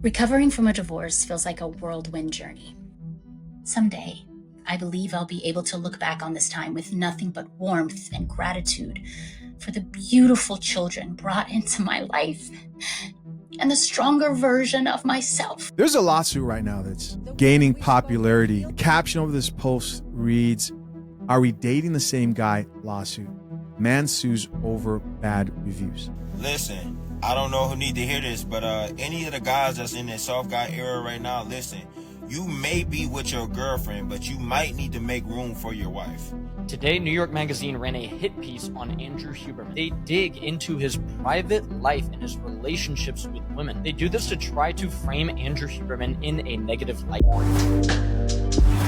Recovering from a divorce feels like a whirlwind journey. Someday, I believe I'll be able to look back on this time with nothing but warmth and gratitude for the beautiful children brought into my life and the stronger version of myself. There's a lawsuit right now that's gaining popularity. The caption over this post reads, "Are we dating the same guy?" Lawsuit. Man sues over bad reviews. Listen, I don't know who need to hear this, but any of the guys that's in this soft guy era right now, listen, you may be with your girlfriend, but you might need to make room for your wife. Today, New York Magazine ran a hit piece on Andrew Huberman. They dig into his private life and his relationships with women. They do this to try to frame Andrew Huberman in a negative light.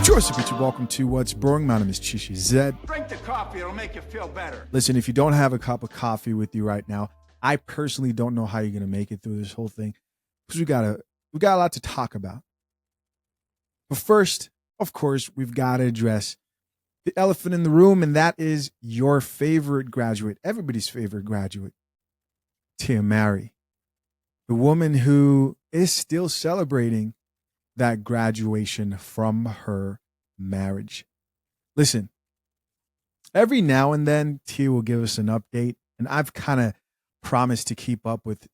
George Beach, welcome to What's Brewing. My name is Chishi Zed. Drink the coffee, it'll make you feel better. Listen, if you don't have a cup of coffee with you right now, I personally don't know how you're going to make it through this whole thing because we got a lot to talk about. But first, of course, we've got to address the elephant in the room, and that is your favorite graduate, everybody's favorite graduate, Tia Mowry, the woman who is still celebrating that graduation from her marriage. Listen, every now and then, Tia will give us an update, and I've kind of promised to keep up with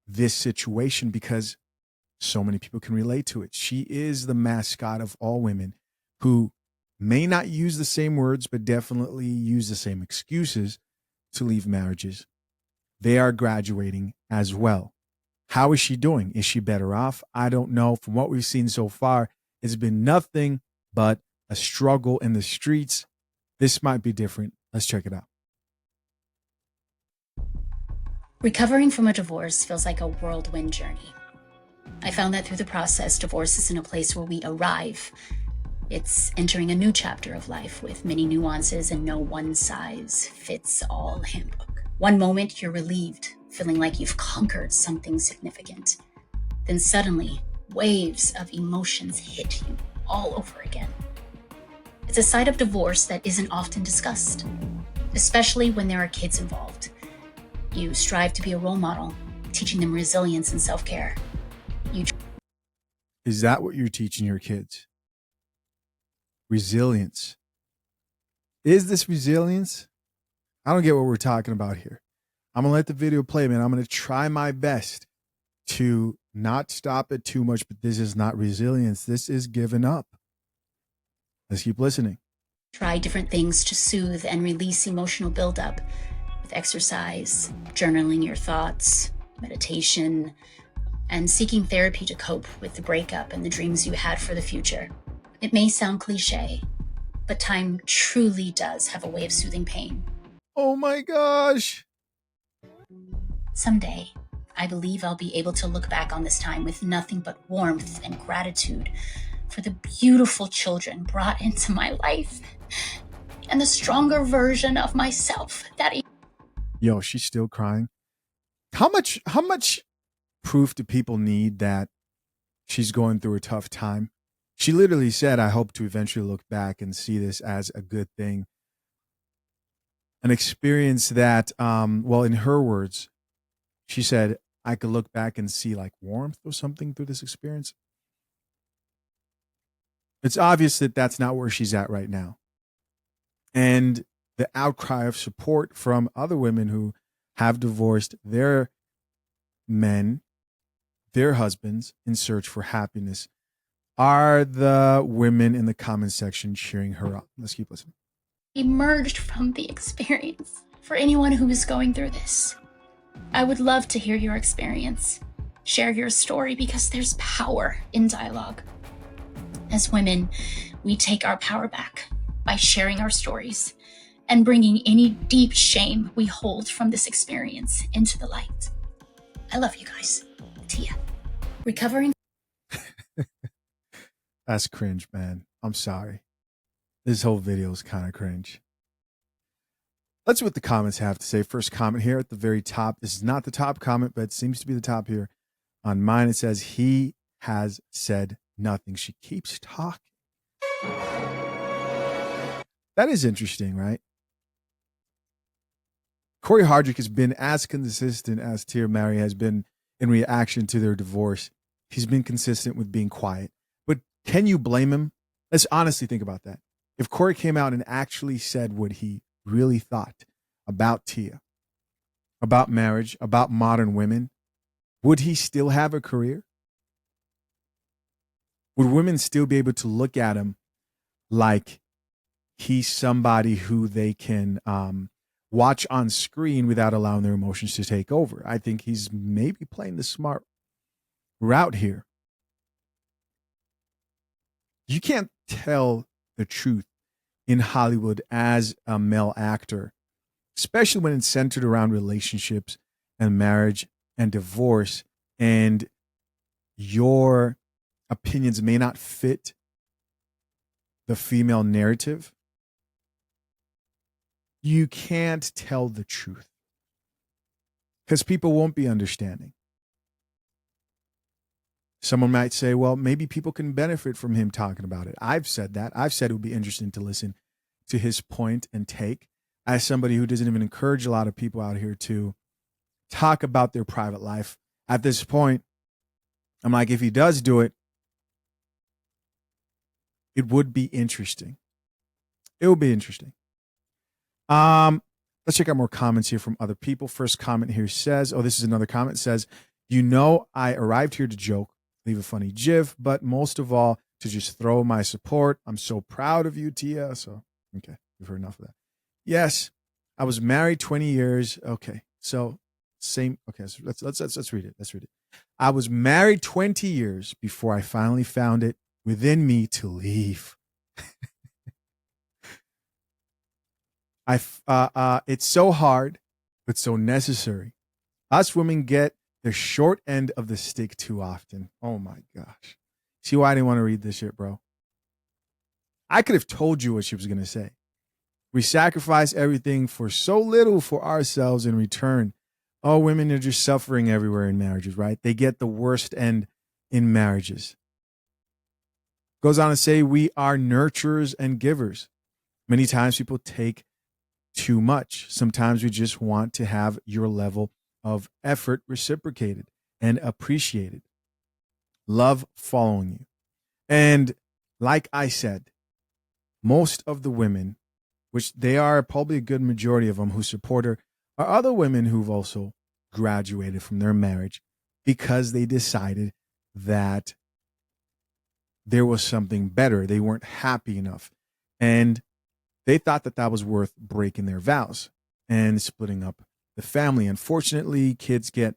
this situation because so many people can relate to it. She is the mascot of all women who may not use the same words, but definitely use the same excuses to leave marriages. They are graduating as well. How is she doing? Is she better off? I don't know. From what we've seen so far, it's been nothing but a struggle in the streets. This might be different. Let's check it out. Recovering from a divorce feels like a whirlwind journey. I found that through the process, divorce isn't a place where we arrive. It's entering a new chapter of life with many nuances and no one-size-fits-all handbook. One moment you're relieved, feeling like you've conquered something significant. Then suddenly, waves of emotions hit you all over again. It's a side of divorce that isn't often discussed, especially when there are kids involved. You strive to be a role model, teaching them resilience and self-care. Is that what you're teaching your kids? Resilience. Is this resilience? I don't get what we're talking about here. I'm going to let the video play, man. I'm going to try my best to not stop it too much, but this is not resilience. This is giving up. Let's keep listening. Try different things to soothe and release emotional buildup with exercise, journaling your thoughts, meditation, and seeking therapy to cope with the breakup and the dreams you had for the future. It may sound cliche, but time truly does have a way of soothing pain. Oh my gosh. Someday, I believe I'll be able to look back on this time with nothing but warmth and gratitude for the beautiful children brought into my life and the stronger version of myself that... Yo, she's still crying. How much proof do people need that she's going through a tough time? She literally said, I hope to eventually look back and see this as a good thing. An experience that, in her words, she said, I could look back and see like warmth or something through this experience. It's obvious that that's not where she's at right now. And the outcry of support from other women who have divorced their men, their husbands, in search for happiness are the women in the comment section cheering her up. Let's keep listening. Emerged from the experience. For anyone who is going through this, I would love to hear your experience. Share your story because there's power in dialogue. As women, we take our power back by sharing our stories and bringing any deep shame we hold from this experience into the light. I love you guys. Tia. Recovering. That's cringe, man. I'm sorry. This whole video is kind of cringe. Let's see what the comments have to say. First comment here at the very top. This is not the top comment, but it seems to be the top here. On mine, it says, he has said nothing. She keeps talking. That is interesting, right? Corey Hardrick has been as consistent as Tia Mowry has been in reaction to their divorce. He's been consistent with being quiet. But can you blame him? Let's honestly think about that. If Corey came out and actually said what he really thought about Tia, about marriage, about modern women, would he still have a career? Would women still be able to look at him like he's somebody who they can watch on screen without allowing their emotions to take over? I think he's maybe playing the smart route here. You can't tell the truth in Hollywood as a male actor, especially when it's centered around relationships and marriage and divorce, and your opinions may not fit the female narrative. You can't tell the truth because people won't be understanding. Someone might say, well, maybe people can benefit from him talking about it. I've said that. I've said it would be interesting to listen to his point and take, as somebody who doesn't even encourage a lot of people out here to talk about their private life. At this point, I'm like, if he does do it, it would be interesting. It would be interesting. Let's check out more comments here from other people. First comment here says, this is another comment. It says, I arrived here to joke, leave a funny gif, but most of all, to just throw my support. I'm so proud of you, Tia. So, okay, you've heard enough of that. Yes, I was married 20 years. Okay, so same. Okay, so let's read it. Let's read it. I was married 20 years before I finally found it within me to leave. It's so hard, but so necessary. Us women get the short end of the stick too often. Oh my gosh. See why I didn't want to read this shit, bro? I could have told you what she was going to say. We sacrifice everything for so little for ourselves in return. Oh, women are just suffering everywhere in marriages, right? They get the worst end in marriages. Goes on to say, we are nurturers and givers. Many times people take too much. Sometimes we just want to have your level of effort reciprocated and appreciated. Love following you. And like I said, most of the women, which they are probably a good majority of them who support her, are other women who've also graduated from their marriage because they decided that there was something better. They weren't happy enough. And they thought that that was worth breaking their vows and splitting up the family. Unfortunately, kids get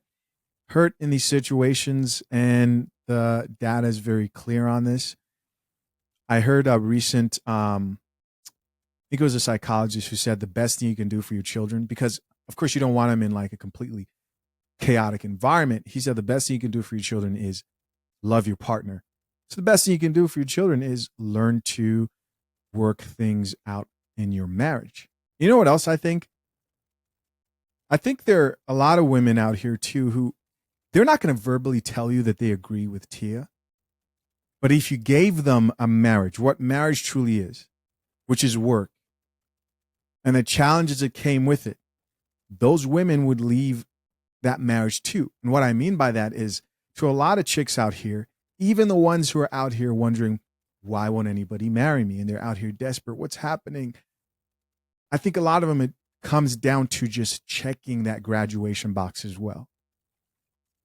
hurt in these situations, and the data is very clear on this. I heard a recent, I think it was a psychologist who said the best thing you can do for your children, because of course you don't want them in like a completely chaotic environment. He said the best thing you can do for your children is love your partner. So the best thing you can do for your children is learn to work things out in your marriage. You know what else I think? I think there are a lot of women out here too who they're not going to verbally tell you that they agree with Tia. But if you gave them a marriage, what marriage truly is, which is work, and the challenges that came with it, those women would leave that marriage too. And what I mean by that is, to a lot of chicks out here, even the ones who are out here wondering, why won't anybody marry me? And they're out here desperate. What's happening? I think a lot of them, it comes down to just checking that graduation box as well.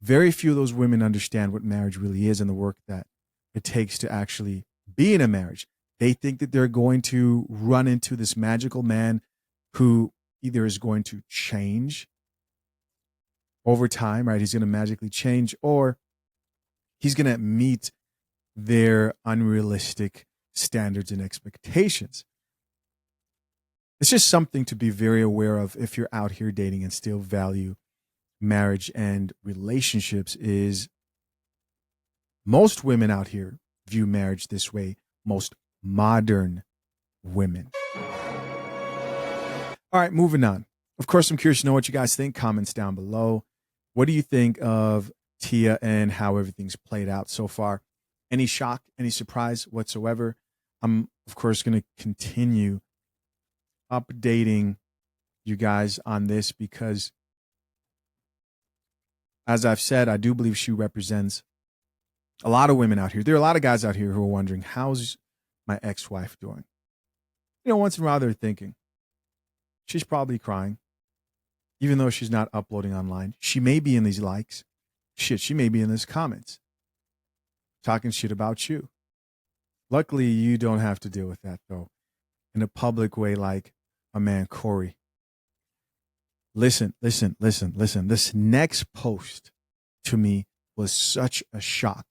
Very few of those women understand what marriage really is and the work that it takes to actually be in a marriage. They think that they're going to run into this magical man who either is going to change over time, right? He's going to magically change, or he's going to meet their unrealistic standards and expectations. It's just something to be very aware of if you're out here dating and still value marriage and relationships. Is most women out here view marriage this way, most modern women. All right, moving on. Of course, I'm curious to know what you guys think. Comments down below. What do you think of Tia and how everything's played out so far? Any shock, any surprise whatsoever? I'm, of course, going to continue updating you guys on this because as I've said, I do believe she represents a lot of women out here. There are a lot of guys out here who are wondering, how's my ex-wife doing? Once in a while they're thinking, she's probably crying, even though she's not uploading online. She may be in these likes. Shit, she may be in these comments, talking shit about you. Luckily, you don't have to deal with that, though, in a public way like a man, Corey. Listen. This next post to me was such a shock.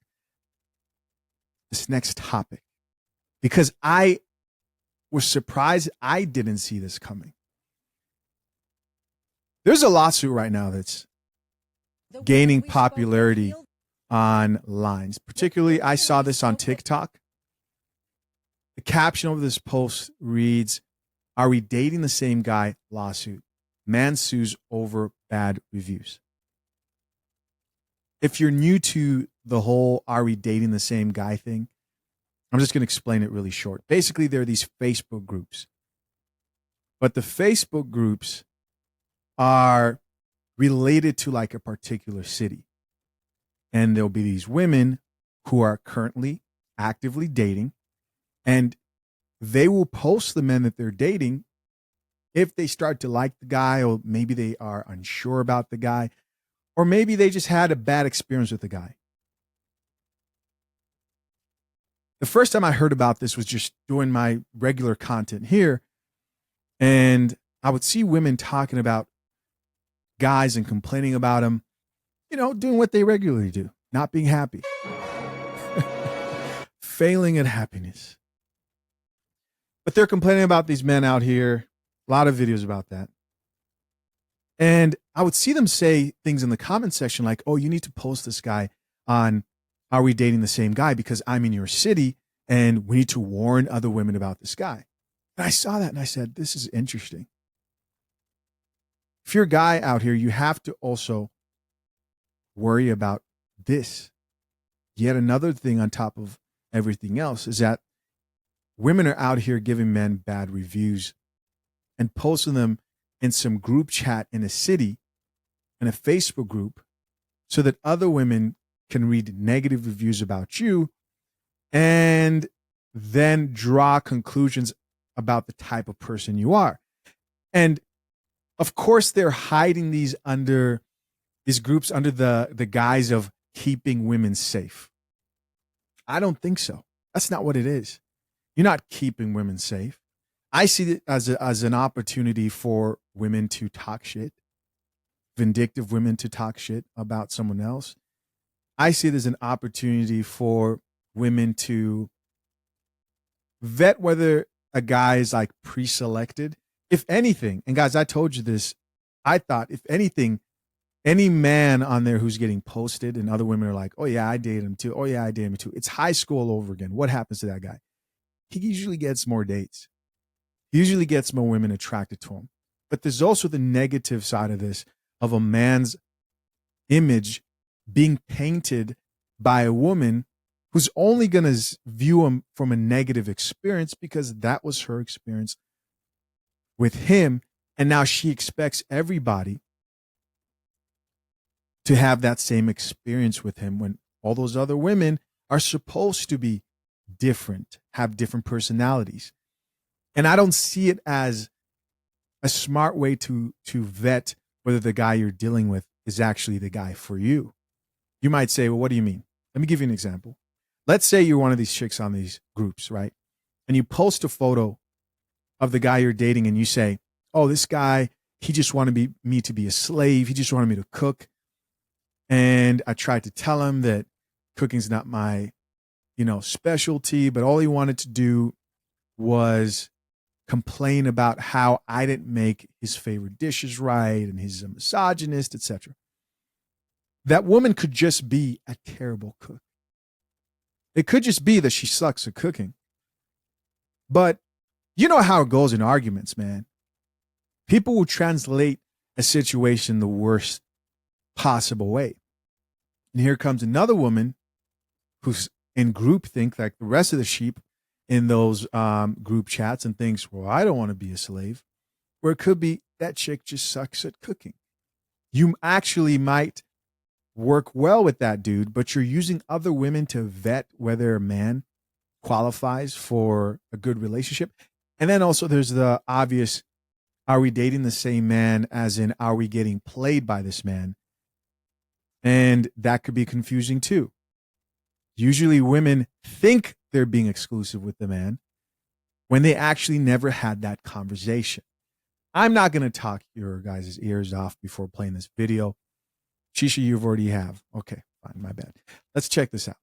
This next topic, because I was surprised I didn't see this coming. There's a lawsuit right now that's gaining popularity online. Particularly, I saw this on TikTok. The caption of this post reads, "Are we dating the same guy? Lawsuit. Man sues over bad reviews." If you're new to the whole "are we dating the same guy" thing, I'm just going to explain it really short. Basically, there are these Facebook groups. But the Facebook groups are related to like a particular city. And there'll be these women who are currently actively dating, and they will post the men that they're dating if they start to like the guy, or maybe they are unsure about the guy, or maybe they just had a bad experience with the guy. The first time I heard about this was just doing my regular content here, and I would see women talking about guys and complaining about them, doing what they regularly do, not being happy, failing at happiness. But they're complaining about these men out here. A lot of videos about that. And I would see them say things in the comment section like, "Oh, you need to post this guy on Are We Dating the Same Guy? Because I'm in your city and we need to warn other women about this guy." And I saw that and I said, this is interesting. If you're a guy out here, you have to also worry about this. Yet another thing on top of everything else is that women are out here giving men bad reviews and posting them in some group chat in a city, in a Facebook group, so that other women can read negative reviews about you and then draw conclusions about the type of person you are. And of course, they're hiding these groups under the guise of keeping women safe. I don't think so. That's not what it is. You're not keeping women safe. I see it as an opportunity for women to talk shit, vindictive women to talk shit about someone else. I see it as an opportunity for women to vet whether a guy is like pre-selected. If anything, and guys, I told you this, I thought if anything, any man on there who's getting posted and other women are like, "Oh yeah, I dated him too. Oh yeah, I dated him too." It's high school all over again. What happens to that guy? He usually gets more dates. He usually gets more women attracted to him. But there's also the negative side of this, of a man's image being painted by a woman who's only going to view him from a negative experience because that was her experience with him. And now she expects everybody to have that same experience with him when all those other women are supposed to be different, have different personalities. And I don't see it as a smart way to vet whether the guy you're dealing with is actually the guy for you. You might say, "Well, what do you mean?" Let me give you an example. Let's say you're one of these chicks on these groups, right? And you post a photo of the guy you're dating and you say, "Oh, this guy, he just wanted me to be a slave. He just wanted me to cook. And I tried to tell him that cooking's not my, specialty, but all he wanted to do was complain about how I didn't make his favorite dishes right and he's a misogynist, etc." That woman could just be a terrible cook. It could just be that she sucks at cooking. But you know how it goes in arguments, man. People will translate a situation the worst possible way. And here comes another woman who's in groupthink like the rest of the sheep in those group chats and thinks, "Well, I don't want to be a slave." Where it could be that chick just sucks at cooking. You actually might work well with that dude, but you're using other women to vet whether a man qualifies for a good relationship. And then also there's the obvious, are we dating the same man, as in, are we getting played by this man? And that could be confusing too. Usually women think they're being exclusive with the man when they actually never had that conversation. I'm not going to talk your guys' ears off before playing this video. Shisha, you've already have. Okay, fine, my bad. Let's check this out.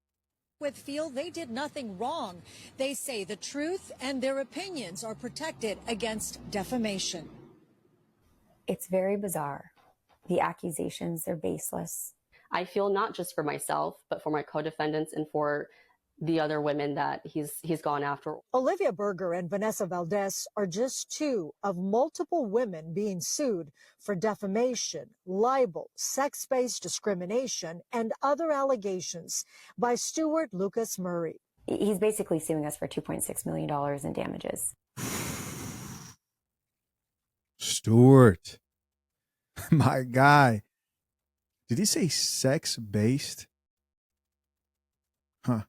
Feel they did nothing wrong. They say the truth and their opinions are protected against defamation. It's very bizarre. The accusations are baseless. I feel not just for myself, but for my co-defendants and for the other women that he's gone after. Olivia Berger and Vanessa Valdez are just two of multiple women being sued for defamation, libel, sex-based discrimination, and other allegations by Stuart Lucas Murray. He's basically suing us for $2.6 million in damages. Stuart, my guy. Did he say sex-based? Huh.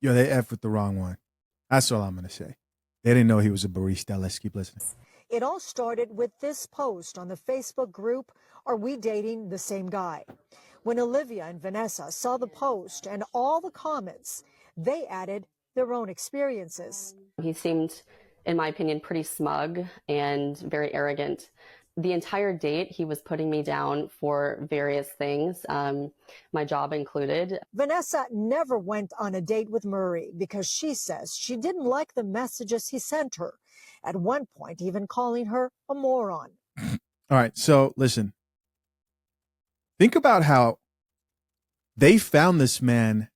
Yo, they F with the wrong one. That's all I'm going to say. They didn't know he was a barista. Let's keep listening. It all started with this post on the Facebook group, Are We Dating the Same Guy? When Olivia and Vanessa saw the post and all the comments, they added their own experiences. He seemed, in my opinion, pretty smug and very arrogant. The entire date, he was putting me down for various things, my job included. Vanessa never went on a date with Murray because she says she didn't like the messages he sent her, at one point even calling her a moron. All right, so listen. Think about how they found this man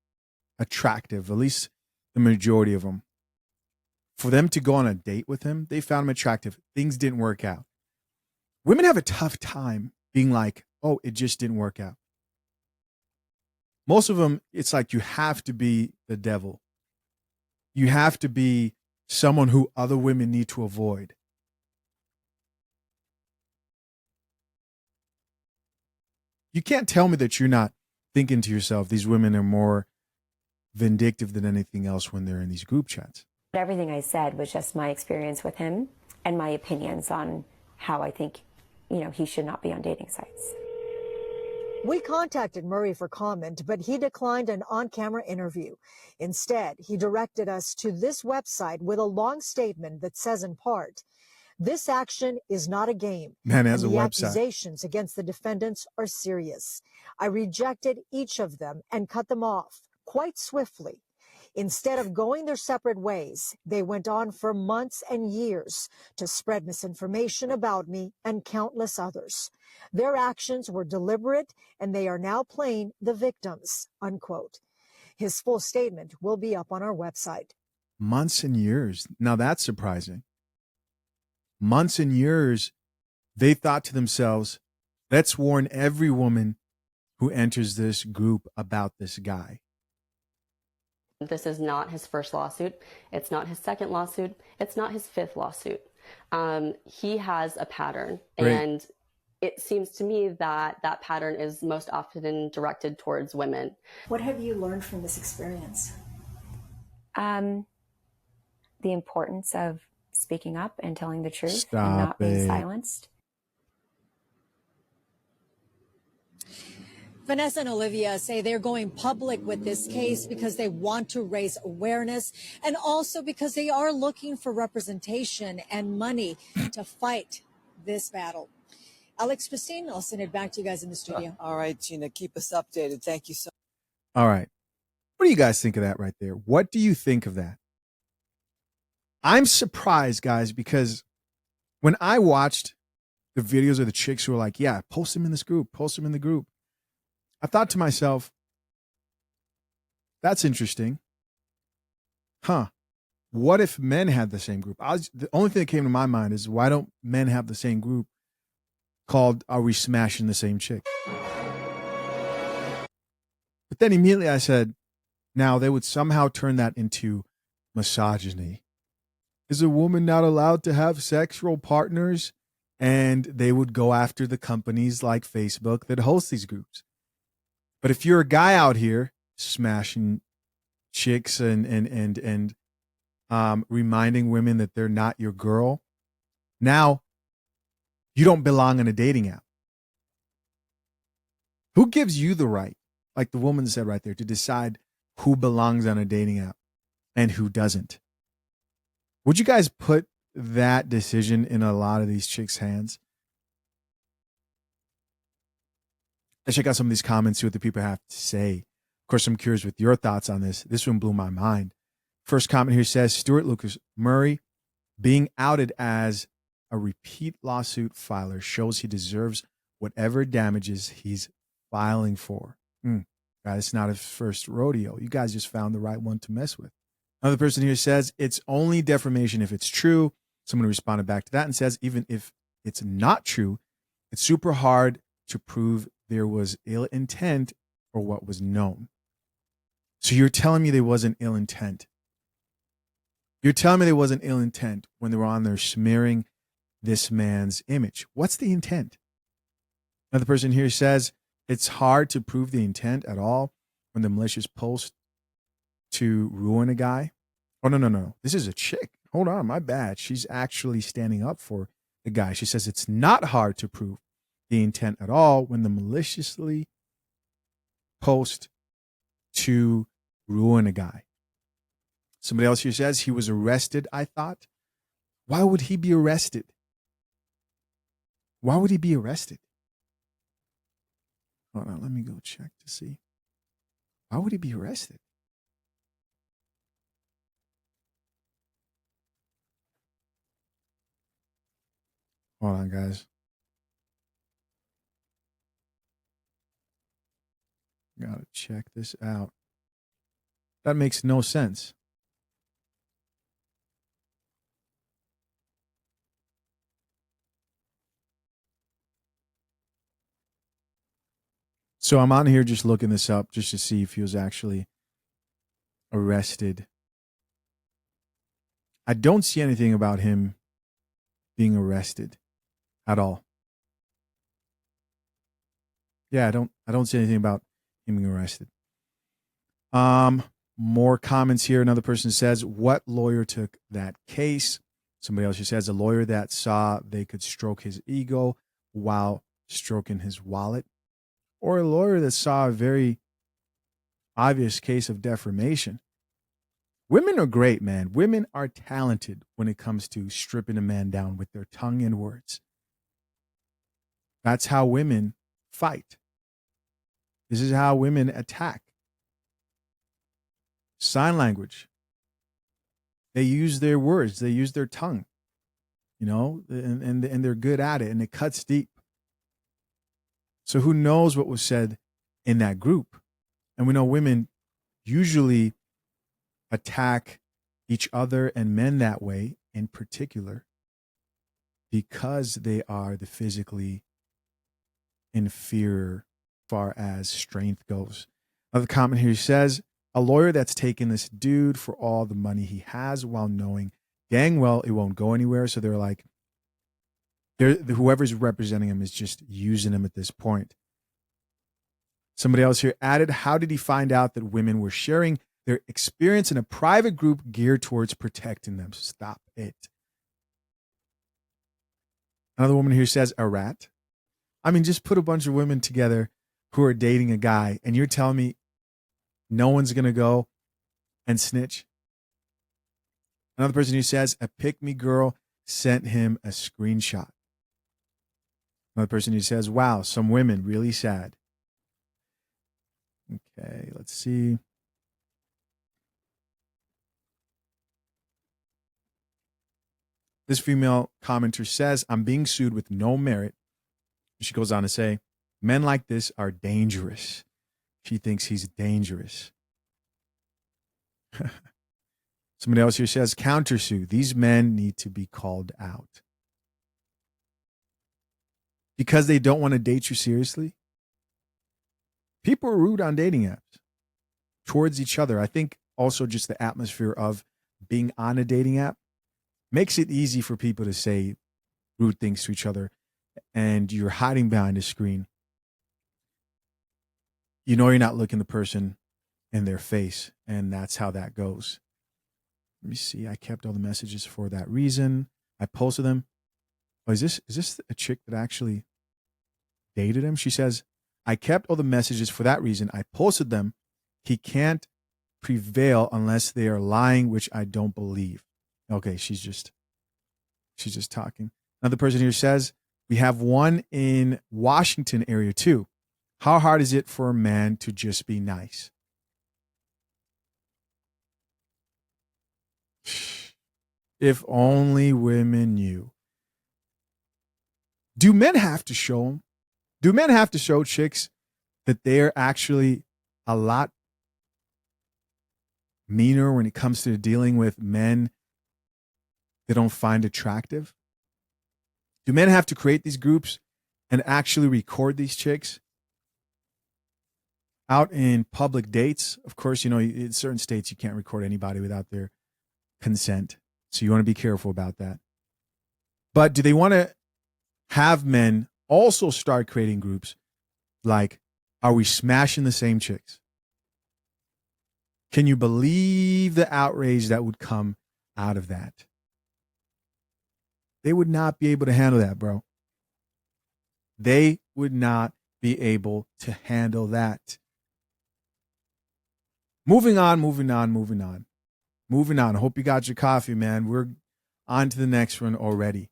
attractive, at least the majority of them. For them to go on a date with him, they found him attractive. Things didn't work out. Women have a tough time being like, oh, it just didn't work out. Most of them, it's like you have to be the devil. You have to be someone who other women need to avoid. You can't tell me that you're not thinking to yourself, these women are more vindictive than anything else when they're in these group chats. Everything I said was just my experience with him and my opinions on how I think, he should not be on dating sites. We contacted Murray for comment, but he declined an on-camera interview. Instead, he directed us to this website with a long statement that says in part, "This action is not a game, Man has and a the website. accusations against the defendants are serious. I rejected each of them and cut them off quite swiftly. Instead of going their separate ways, they went on for months and years to spread misinformation about me and countless others. Their actions were deliberate, and they are now playing the victims," unquote. His full statement will be up on our website. Months and years. Now that's surprising. Months and years, they thought to themselves, let's warn every woman who enters this group about this guy. This is not his first lawsuit. It's not his second lawsuit. It's not his fifth lawsuit. He has a pattern. Great. And it seems to me that that pattern is most often directed towards women. What have you learned from this experience? The importance of speaking up and telling the truth Stop and not being it. silenced. Vanessa and Olivia say they're going public with this case because they want to raise awareness and also because they are looking for representation and money to fight this battle. Alex, Christine, I'll send it back to you guys in the studio. All right, Gina, keep us updated. Thank you so much. All right. What do you guys think of that right there? What do you think of that? I'm surprised, guys, because when I watched the videos of the chicks who were like, yeah, post him in this group, post him in the group, I thought to myself, that's interesting. Huh. What if men had the same group? The only thing that came to my mind is, why don't men have the same group called Are We Smashing the Same Chick? But then immediately I said, now they would somehow turn that into misogyny. Is a woman not allowed to have sexual partners and they would go after the companies like Facebook that host these groups. But if you're a guy out here smashing chicks and reminding women that they're not your girl, now you don't belong in a dating app. Who gives you the right, like the woman said right there, to decide who belongs on a dating app and who doesn't? Would you guys put that decision in a lot of these chicks' hands? Let's check out some of these comments, see what the people have to say. Of course, I'm curious with your thoughts on this. This one blew my mind. First comment here says, Stuart Lucas Murray being outed as a repeat lawsuit filer shows he deserves whatever damages he's filing for. Guys, it's not his first rodeo. You guys just found the right one to mess with. Another person here says, it's only defamation if it's true. Someone responded back to that and says, even if it's not true, it's super hard to prove there was ill intent or what was known. So you're telling me there wasn't ill intent. You're telling me there wasn't ill intent when they were on there smearing this man's image. What's the intent? Another person here says, it's hard to prove the intent at all when the malicious post to ruin a guy. Oh, no. This is a chick. Hold on, my bad. She's actually standing up for the guy. She says it's not hard to prove the intent at all when the maliciously post to ruin a guy. Somebody else here says he was arrested, I thought. Why would he be arrested? Why would he be arrested? Hold on, let me go check to see. Why would he be arrested? Hold on, guys. Gotta check this out. That makes no sense. So I'm on here just looking this up just to see if he was actually arrested. I don't see anything about him being arrested at all. Yeah, I don't see anything about him being arrested. More comments here. Another person says, what lawyer took that case? Somebody else just says, a lawyer that saw they could stroke his ego while stroking his wallet. Or a lawyer that saw a very obvious case of defamation. Women are great, man. Women are talented when it comes to stripping a man down with their tongue and words. That's how women fight. This is how women attack. Sign language. They use their words. They use their tongue. You know, and they're good at it, and it cuts deep. So who knows what was said in that group? And we know women usually attack each other and men that way in particular because they are the physically inferior as far as strength goes. Another comment here says, a lawyer that's taken this dude for all the money he has while knowing dang well it won't go anywhere. So they're like, whoever's representing him is just using him at this point. Somebody else here added, how did he find out that women were sharing their experience in a private group geared towards protecting them? Stop it. Another woman here says, a rat. I mean, just put a bunch of women together who are dating a guy, and you're telling me no one's going to go and snitch? Another person who says, a pick-me girl sent him a screenshot. Another person who says, wow, some women really sad. Okay, let's see. This female commenter says, I'm being sued with no merit. She goes on to say, men like this are dangerous. She thinks he's dangerous. Somebody else here says, countersue. These men need to be called out. Because they don't want to date you seriously? People are rude on dating apps towards each other. I think also just the atmosphere of being on a dating app makes it easy for people to say rude things to each other and you're hiding behind a screen, you know you're not looking the person in their face, and that's how that goes. Let me see. I kept all the messages for that reason. I posted them. Oh, is this a chick that actually dated him? She says, I kept all the messages for that reason. I posted them. He can't prevail unless they are lying, which I don't believe. Okay, she's just talking. Another person here says, we have one in Washington area too. How hard is it for a man to just be nice? If only women knew. Do men have to show them? Do men have to show chicks that they're actually a lot meaner when it comes to dealing with men they don't find attractive? Do men have to create these groups and actually record these chicks out in public dates? Of course, you know, in certain states, you can't record anybody without their consent. So you want to be careful about that. But do they want to have men also start creating groups like, are we smashing the same chicks? Can you believe the outrage that would come out of that? They would not be able to handle that, bro. They would not be able to handle that. Moving on. I hope you got your coffee, man. We're on to the next one already.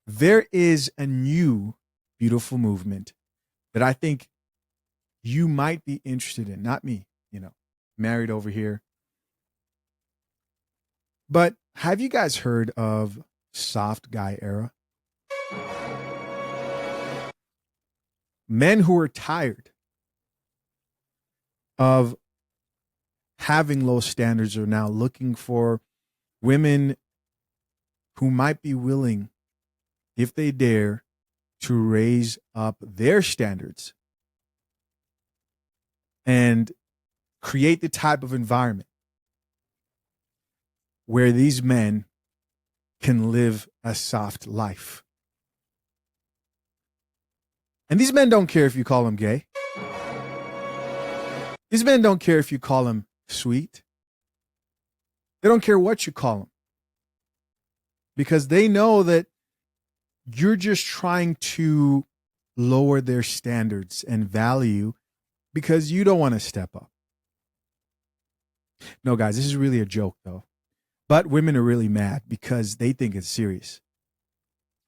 There is a new beautiful movement that I think you might be interested in. Not me, you know, married over here. But have you guys heard of soft guy era? Men who are tired of having low standards are now looking for women who might be willing, if they dare, to raise up their standards and create the type of environment where these men can live a soft life. And these men don't care if you call them gay. These men don't care if you call them sweet. They don't care what you call them, because they know that you're just trying to lower their standards and value because you don't want to step up. No, guys, this is really a joke, though. But women are really mad because they think it's serious.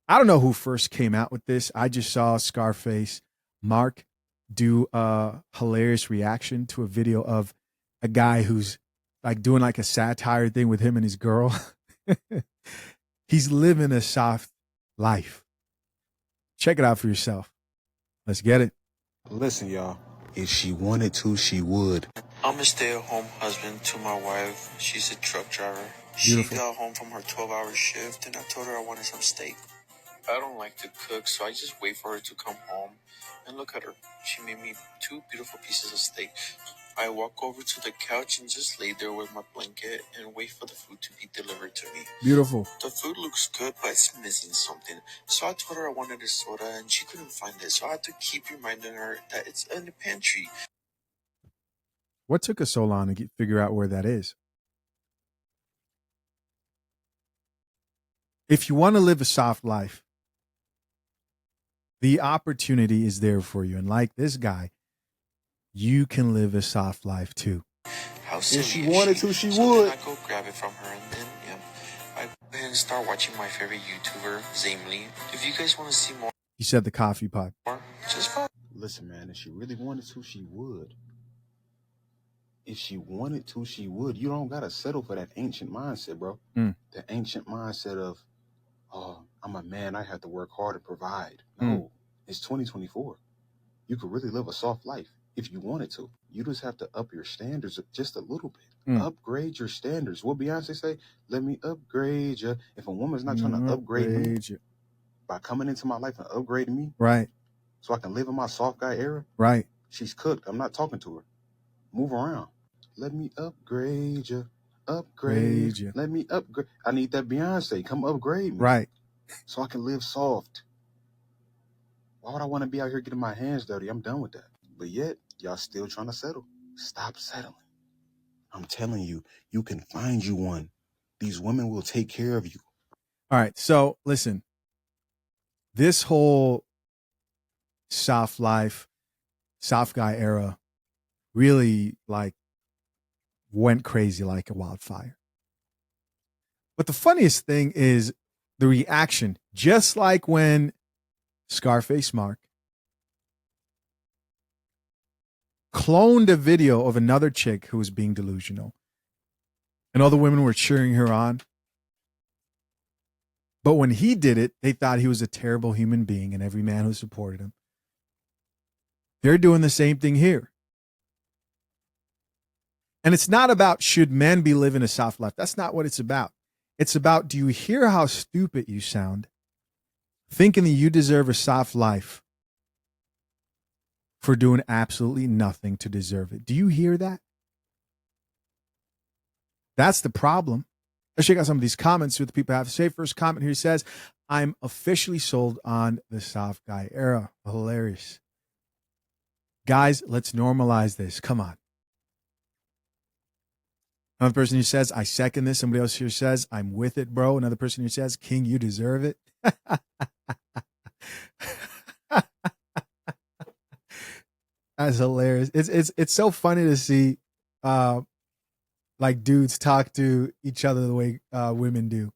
I don't know who first came out with this. I just saw Scarface Mark do a hilarious reaction to a video of a guy who's like doing like a satire thing with him and his girl. He's living a soft life. Check it out for yourself. Let's get it. Listen, y'all. If she wanted to, she would. I'm a stay-at-home husband to my wife. She's a truck driver. Beautiful. She got home from her 12-hour shift, and I told her I wanted some steak. I don't like to cook, so I just wait for her to come home. And look at her. She made me 2 beautiful pieces of steak. I walk over to the couch and just lay there with my blanket and wait for the food to be delivered to me. Beautiful. The food looks good, but it's missing something. So I told her I wanted a soda, and she couldn't find it. So I had to keep reminding her that it's in the pantry. What took us so long to figure out where that is? If you want to live a soft life, the opportunity is there for you. And like this guy, you can live a soft life too. How If silly she is wanted she? to, she So would. then I go grab it from her, and then I go ahead and start watching my favorite YouTuber, Zamely. If you guys want to see more, He said the coffee pot. just follow. Listen, man, if she really wanted to, she would. If she wanted to, she would. You don't got to settle for that ancient mindset, bro. Mm. The ancient mindset of, oh, I'm a man, I have to work hard to provide. No, it's 2024. You could really live a soft life if you wanted to. You just have to up your standards just a little bit. Upgrade your standards. What Beyonce say? Let me upgrade you. If a woman's not trying to upgrade me by coming into my life and upgrading me, right, so I can live in my soft guy era, right, she's cooked. I'm not talking to her. Move around. Let me upgrade you. upgrade. You. Let me upgrade. I need that Beyonce. Come upgrade me. Right. So I can live soft. Why would I want to be out here getting my hands dirty? I'm done with that. But yet, y'all still trying to settle. Stop settling. I'm telling you, you can find you one. These women will take care of you. All right. So listen, this whole soft life, soft guy era really like went crazy like a wildfire. But the funniest thing is the reaction, just like when Scarface Mark cloned a video of another chick who was being delusional. And all the women were cheering her on. But when he did it, they thought he was a terrible human being, and every man who supported him. They're doing the same thing here. And it's not about should men be living a soft life. That's not what it's about. It's about, do you hear how stupid you sound thinking that you deserve a soft life for doing absolutely nothing to deserve it? Do you hear that? That's the problem. Let's check out some of these comments, see what the people have to say. First comment here says, I'm officially sold on the soft guy era. Hilarious. Guys, let's normalize this. Come on. Another person who says, I second this. Somebody else here says, I'm with it, bro. Another person who says, King, you deserve it. That's hilarious. It's so funny to see like dudes talk to each other the way women do.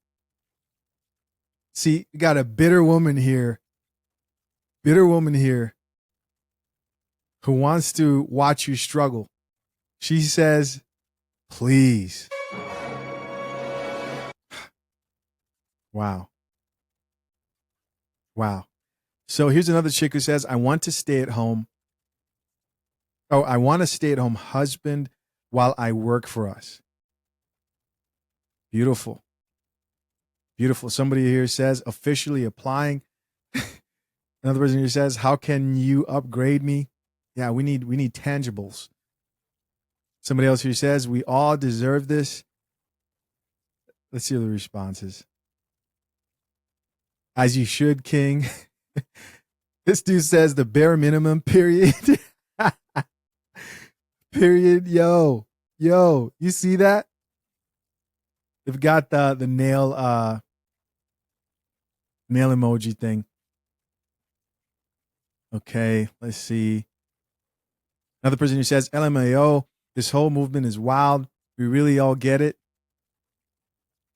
See, you got a bitter woman here who wants to watch you struggle. She says, please. Wow. So here's another chick who says, I want to stay at home. Oh, I want a stay-at-home husband while I work for us. Beautiful. Somebody here says, officially applying. Another person here says, how can you upgrade me? Yeah, we need tangibles. Somebody else here says, we all deserve this. Let's see the responses. As you should, King. This dude says the bare minimum, period. Period. Yo, you see that? They've got the nail emoji thing. Okay, let's see. Another person who says, LMAO, this whole movement is wild. We really all get it.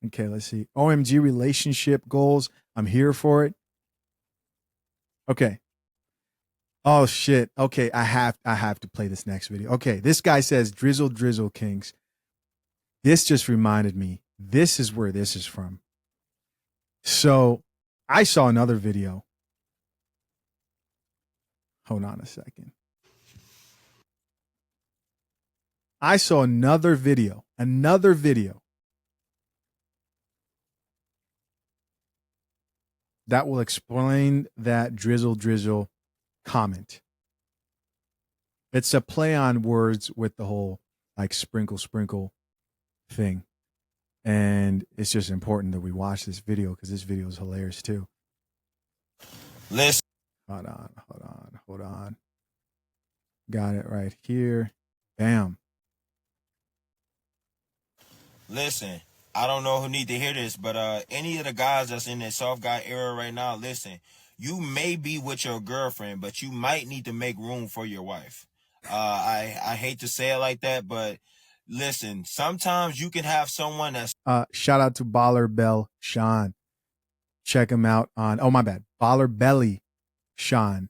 Okay, let's see. OMG relationship goals. I'm here for it. Okay. Oh shit. Okay, I have to play this next video. Okay, this guy says, Drizzle Kings. This just reminded me. This is where this is from. So I saw another video. Hold on a second. I saw another video that will explain that drizzle comment. It's a play on words with the whole like sprinkle thing. And it's just important that we watch this video because this video is hilarious too. Listen. Hold on. Got it right here. Bam. Listen, I don't know who need to hear this, but any of the guys that's in that soft guy era right now, listen, you may be with your girlfriend, but you might need to make room for your wife. I hate to say it like that, but listen, sometimes you can have someone that's shout out to Baller Bell Sean. Check him out on Baller Belly Sean.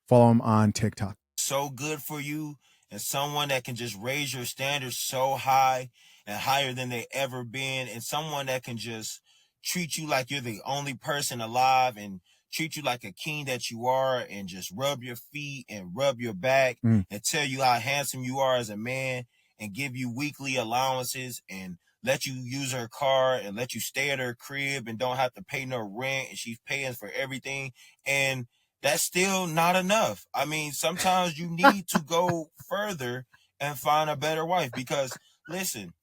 Follow him on TikTok. So good for you, and someone that can just raise your standards so high and higher than they ever been, and someone that can just treat you like you're the only person alive and treat you like a king that you are, and just rub your feet and rub your back and tell you how handsome you are as a man, and give you weekly allowances and let you use her car and let you stay at her crib and don't have to pay no rent, and she's paying for everything. And that's still not enough. I mean, sometimes you need to go further and find a better wife, because listen,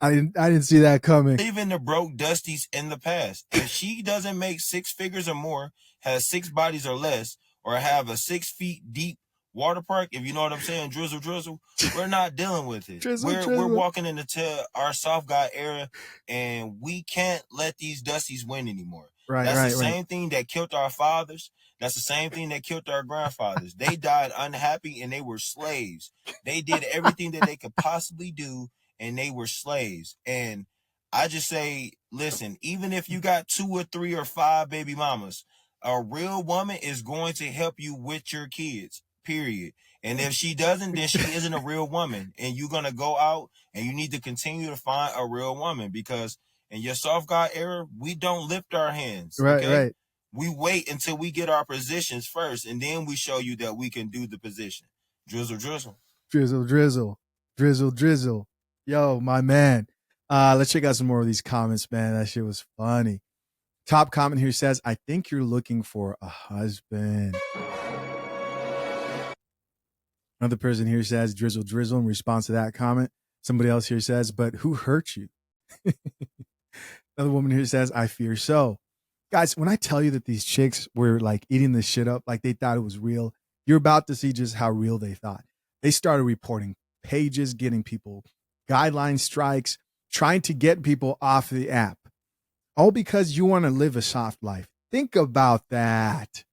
I didn't see that coming. Even the broke Dusties in the past. If she doesn't make 6 figures or more, has 6 bodies or less, or have a 6 feet deep water park, if you know what I'm saying, drizzle, we're not dealing with it. We're walking into our soft guy era, and we can't let these Dusties win anymore. That's the same thing that killed our fathers. That's the same thing that killed our grandfathers. They died unhappy and they were slaves. They did everything that they could possibly do, and they were slaves. And I just say, listen, even if you got 2 or 3 or 5 baby mamas, a real woman is going to help you with your kids, period. And if she doesn't, then she isn't a real woman. And you're going to go out and you need to continue to find a real woman, because in your soft guy era, we don't lift our hands. Right. We wait until we get our positions first, and then we show you that we can do the position. Drizzle. Drizzle. Yo, my man. Let's check out some more of these comments, man. That shit was funny. Top comment here says, I think you're looking for a husband. Another person here says, drizzle, in response to that comment. Somebody else here says, but who hurt you? Another woman here says, I fear so. Guys, when I tell you that these chicks were like eating this shit up, like they thought it was real, you're about to see just how real they thought. They started reporting pages, getting people guideline strikes, trying to get people off the app. All because you want to live a soft life. Think about that.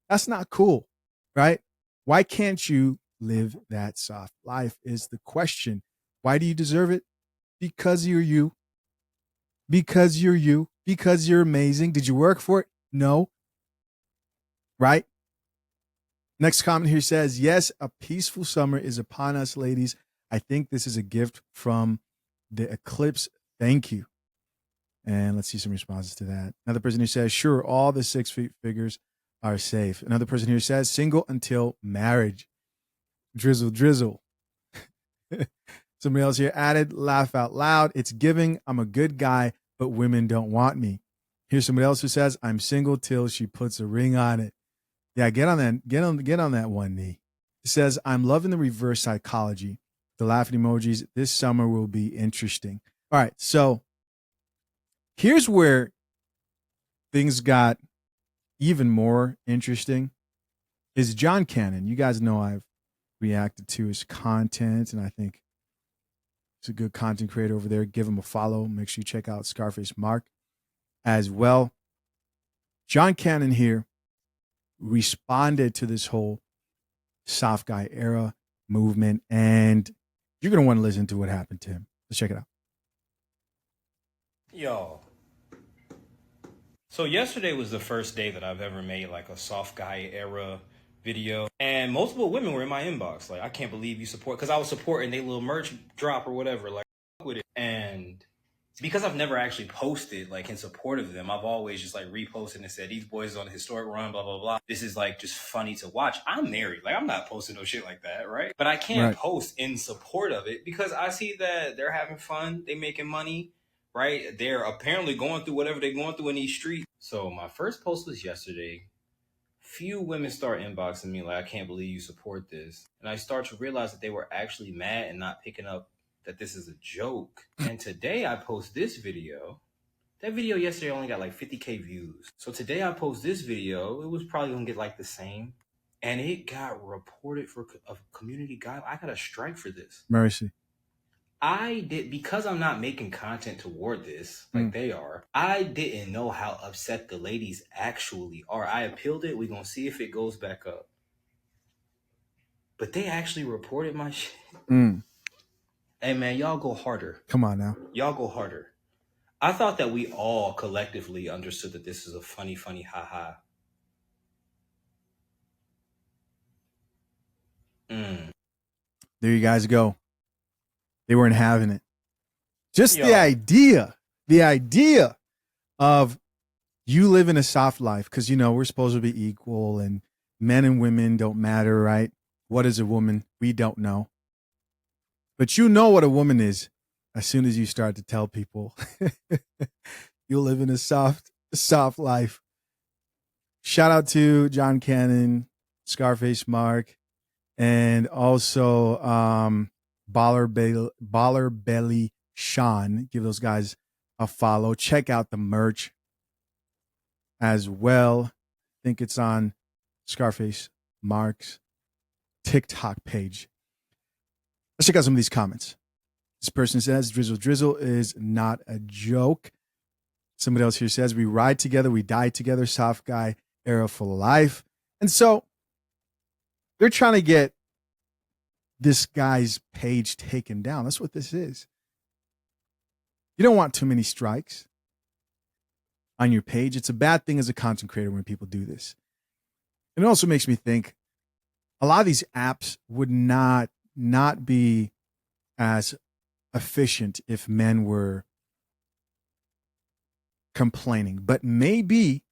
That's not cool, right? Why can't you live that soft life is the question. Why do you deserve it? Because you're you. Because you're you. Because you're amazing. Did you work for it? No. Right? Next comment here says, yes, a peaceful summer is upon us, ladies. I think this is a gift from the eclipse. Thank you. And let's see some responses to that. Another person who says, sure, all the 6 figures are safe. Another person here says, single until marriage. Drizzle. Somebody else here added, laugh out loud. It's giving. I'm a good guy, but women don't want me. Here's somebody else who says, I'm single till she puts a ring on it. Yeah, get on that one knee. It says, I'm loving the reverse psychology. The laughing emojis. This summer will be interesting. All right, so here's where things got even more interesting is John Cannon. You guys know I've reacted to his content, and I think he's a good content creator over there. Give him a follow. Make sure you check out Scarface Mark as well. John Cannon here responded to this whole soft guy era movement, and you're going to want to listen to what happened to him. Let's check it out. Yo. So yesterday was the first day that I've ever made like a soft guy era video, and multiple women were in my inbox like, I can't believe you support, because I was supporting their little merch drop or whatever, like with it. And because I've never actually posted like in support of them, I've always just like reposted and said, these boys on a historic run, blah, blah, blah. This is like just funny to watch. I'm married. Like, I'm not posting no shit like that, right? But I can't post in support of it because I see that they're having fun. They making money, right? They're apparently going through whatever they're going through in these streets. So my first post was yesterday. Few women start inboxing me like, I can't believe you support this. And I start to realize that they were actually mad and not picking up that this is a joke. And today I post this video. That video yesterday only got like 50K views. So today I post this video. It was probably gonna get like the same. And it got reported for a community guide. I got a strike for this. Mercy. Because I'm not making content toward this like they are, I didn't know how upset the ladies actually are. I appealed it. We're gonna see if it goes back up. But they actually reported my shit. Hey man, y'all go harder. Come on now. Y'all go harder. I thought that we all collectively understood that this is a funny, haha. There you guys go. They weren't having it. Just the idea of you living a soft life, because, you know, we're supposed to be equal and men and women don't matter, right? What is a woman? We don't know. But you know what a woman is as soon as you start to tell people you live in a soft life. Shout out to John Cannon, Scarface Mark, and also Baller Belly Sean. Give those guys a follow. Check out the merch as well. I think it's on Scarface Mark's TikTok page. Let's check out some of these comments. This person says, Drizzle is not a joke. Somebody else here says, we ride together, we die together, soft guy era for life. And so they're trying to get this guy's page taken down. That's what this is. You don't want too many strikes on your page. It's a bad thing as a content creator when people do this. And it also makes me think a lot of these apps would not be as efficient if men were complaining. But maybe,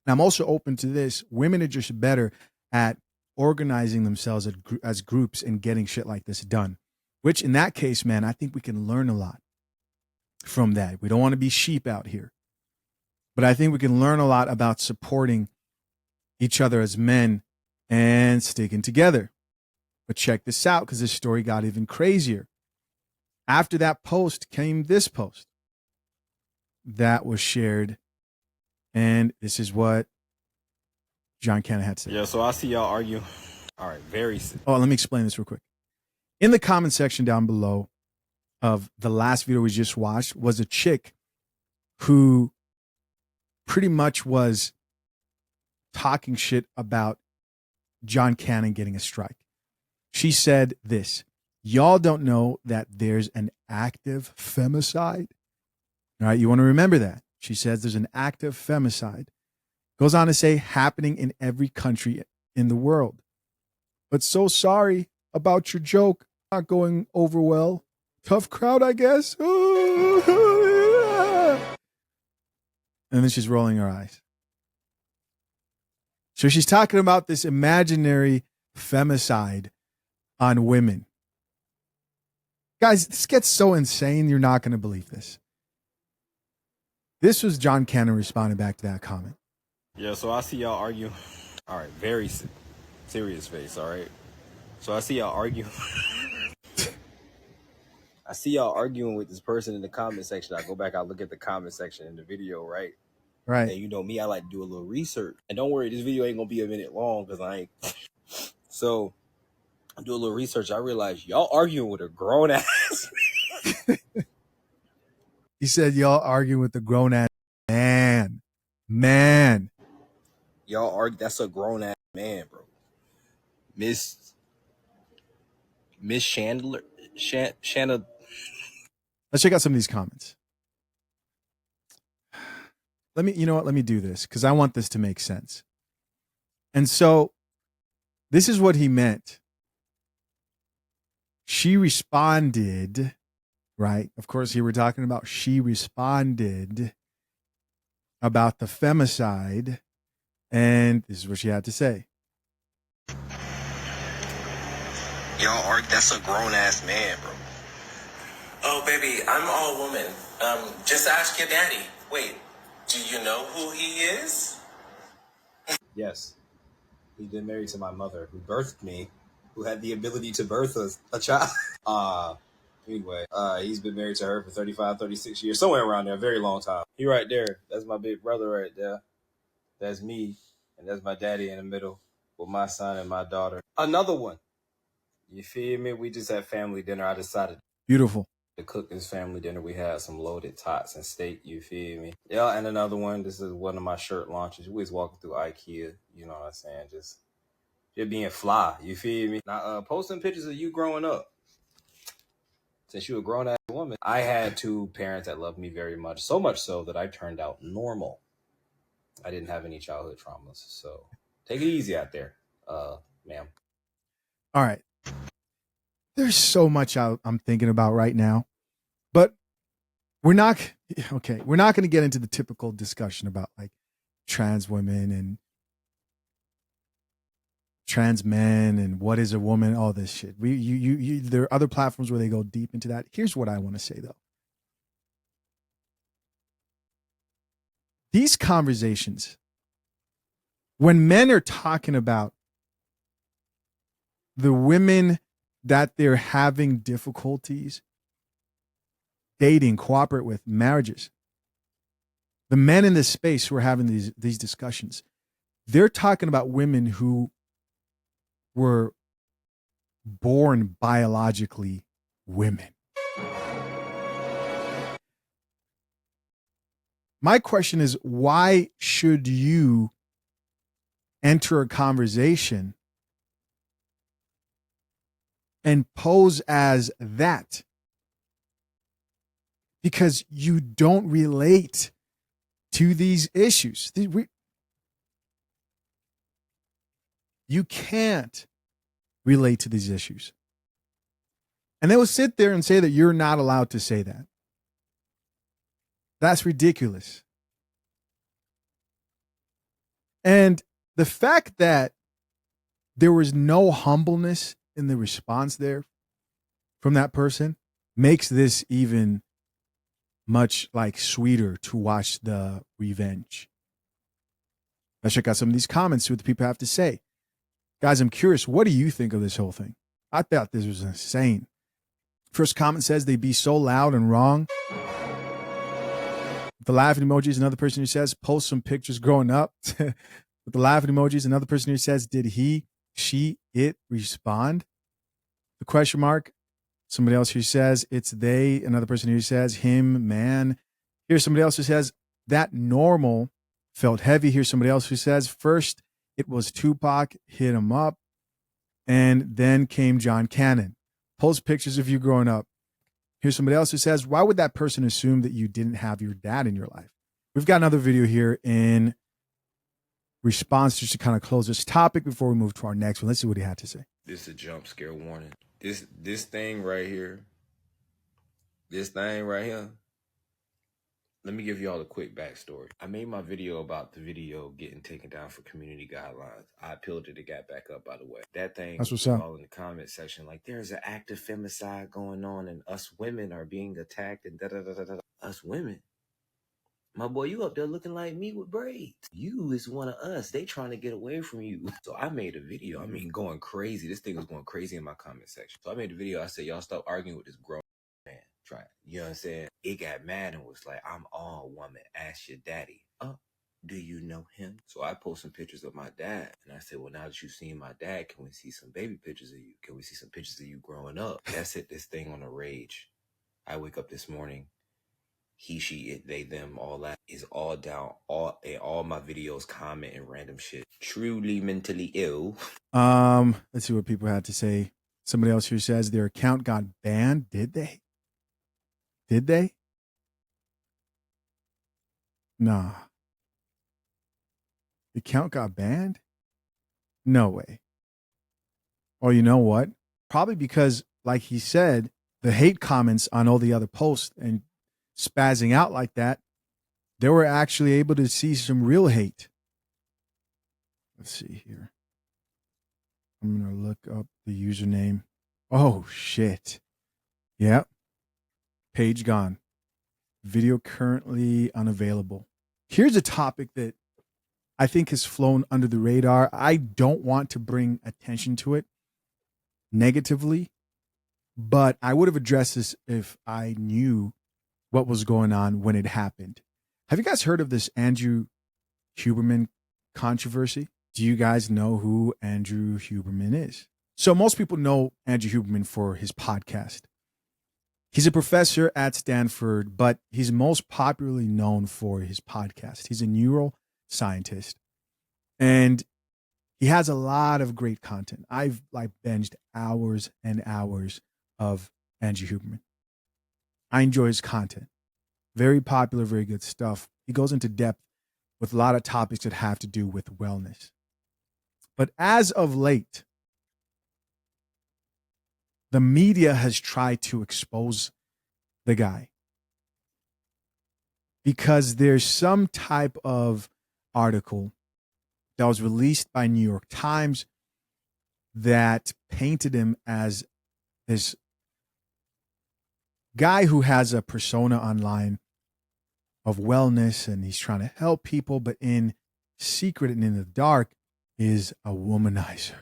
and I'm also open to this, women are just better at organizing themselves as groups and getting shit like this done. Which in that case, man, I think we can learn a lot from that. We don't want to be sheep out here. But I think we can learn a lot about supporting each other as men and sticking together. But check this out, because this story got even crazier. After that post came this post that was shared. And this is what John Cannon had to say. Yeah, so I see y'all argue. All right, Oh, let me explain this real quick. In the comment section down below of the last video we just watched was a chick who pretty much was talking shit about John Cannon getting a strike. She said this: y'all don't know that there's an active femicide. All right, you want to remember that. She says there's an active femicide. Goes on to say happening in every country in the world. But so sorry about your joke. Not going over well. Tough crowd, I guess. And then she's rolling her eyes. So she's talking about this imaginary femicide on women. Guys, this gets so insane, you're not going to believe this. This was John Cannon responding back to that comment. Yeah, so I see y'all argue. All right, very serious face, all right? So I see y'all argue. I see y'all arguing with this person in the comment section. I go back, I look at the comment section in the video, right? Right. And you know me, I like to do a little research. And don't worry, this video ain't gonna be a minute long because I ain't. So I do a little research. I realize y'all arguing with a grown ass. He said y'all arguing with a grown ass man. Y'all argue. That's a grown ass man, bro. Miss Chandler. Shanna. Let's check out some of these comments. Let me do this because I want this to make sense. And so this is what he meant. She responded, right? Of course, here we're talking about she responded about the femicide. And this is what she had to say. Y'all argue. That's a grown ass man, bro. Oh, baby, I'm all woman. Just ask your daddy. Wait, do you know who he is? Yes. He's been married to my mother, who birthed me, who had the ability to birth a child. Anyway, he's been married to her for 35, 36 years, somewhere around there, a very long time. He right there. That's my big brother right there. That's me. And that's my daddy in the middle with my son and my daughter. Another one. You feel me? We just had family dinner. I decided Beautiful. to cook this family dinner. We had some loaded tots and steak. You feel me? Yeah, and another one. This is one of my shirt launches. We was walking through IKEA. You know what I'm saying? Just being fly. You feel me? Now, posting pictures of you growing up. Since you a grown-ass woman, I had two parents that loved me very much. So much so that I turned out normal. I didn't have any childhood traumas. So take it easy out there, ma'am. All right. There's so much I'm thinking about right now, but we're not going to get into the typical discussion about like trans women and trans men and what is a woman, all this shit. There are other platforms where they go deep into that. Here's what I want to say though. These conversations, when men are talking about the women that they're having difficulties dating, cooperate with marriages. The men in this space who are having these discussions, they're talking about women who were born biologically women. My question is, why should you enter a conversation and pose as that? Because you don't relate to these issues. You can't relate to these issues. And they will sit there and say that you're not allowed to say that. That's ridiculous. And the fact that there was no humbleness in the response there from that person makes this even much like sweeter to watch the revenge. Let's check out some of these comments, see what the people have to say. Guys, I'm curious, what do you think of this whole thing? I thought this was insane. First comment says they'd be so loud and wrong. The laughing emojis, another person who says, post some pictures growing up. With the laughing emojis, another person who says, did he, she, it respond? The question mark. Somebody else who says, it's they. Another person who says, him, man. Here's somebody else who says, that normal felt heavy. Here's somebody else who says, first it was Tupac, hit him up. And then came John Cannon. Post pictures of you growing up. Here's somebody else who says, why would that person assume that you didn't have your dad in your life? We've got another video here in response just to kind of close this topic before we move to our next one. Let's see what he had to say. This is a jump scare warning. This thing right here, let me give y'all a quick backstory. I made my video about the video getting taken down for community guidelines. I appealed it, it got back up, by the way. That thing That's what's was up. all in the comment section, like, there's an active femicide going on and us women are being attacked and da-da-da-da-da. Us women? My boy, you up there looking like me with braids. You is one of us. They trying to get away from you. So I made a video. I mean, going crazy. This thing was going crazy in my comment section. So I made a video. I said, y'all stop arguing with this grown man. Try it. You know what I'm saying? It got mad and was like, I'm all woman. Ask your daddy. Do you know him? So I post some pictures of my dad. And I said, well, now that you've seen my dad, can we see some baby pictures of you? Can we see some pictures of you growing up? That set this thing on a rage. I wake up this morning. He, she, it, they, them, all that is all down. All my videos, comment and random shit. Truly mentally ill. Let's see what people had to say. Somebody else who says their account got banned. Did they? Did they? Nah. The account got banned? No way. Oh, you know what? Probably because, like he said, the hate comments on all the other posts and spazzing out like that, they were actually able to see some real hate. Let's see here. I'm going to look up the username. Oh, shit. Yep. Page gone. Video currently unavailable. Here's a topic that I think has flown under the radar. I don't want to bring attention to it negatively, but I would have addressed this if I knew what was going on when it happened. Have you guys heard of this Andrew Huberman controversy? Do you guys know who Andrew Huberman is? So most people know Andrew Huberman for his podcast. He's a professor at Stanford, but he's most popularly known for his podcast. He's a neuroscientist, and he has a lot of great content. I've binged hours and hours of Andrew Huberman. I enjoy his content. Very popular, very good stuff. He goes into depth with a lot of topics that have to do with wellness. But as of late, the media has tried to expose the guy because there's some type of article that was released by New York Times that painted him as this guy who has a persona online of wellness and he's trying to help people, but in secret and in the dark is a womanizer.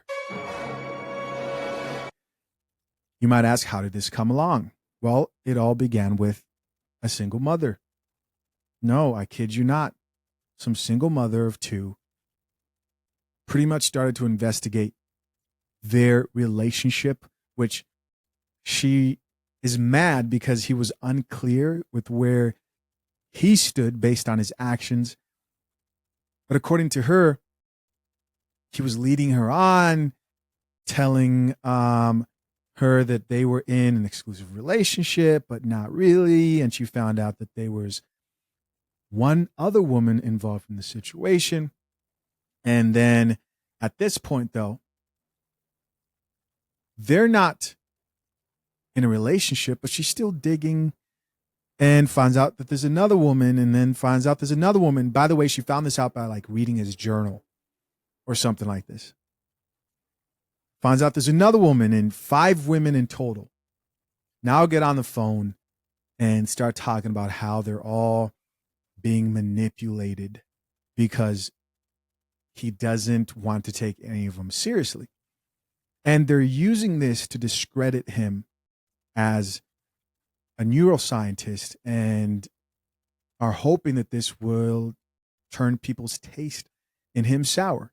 You might ask, how did this come along? Well, it all began with a single mother. No, I kid you not. Some single mother of two pretty much started to investigate their relationship, which she is mad because he was unclear with where he stood based on his actions. But according to her, he was leading her on, telling her that they were in an exclusive relationship, but not really. And she found out that there was one other woman involved in the situation. And then at this point, though, they're not in a relationship, but she's still digging and finds out that there's another woman, and then finds out there's another woman. By the way, she found this out by like reading his journal or something like this. Finds out there's another woman and 5 women in total. Now I'll get on the phone and start talking about how they're all being manipulated because he doesn't want to take any of them seriously. And they're using this to discredit him as a neuroscientist and are hoping that this will turn people's taste in him sour.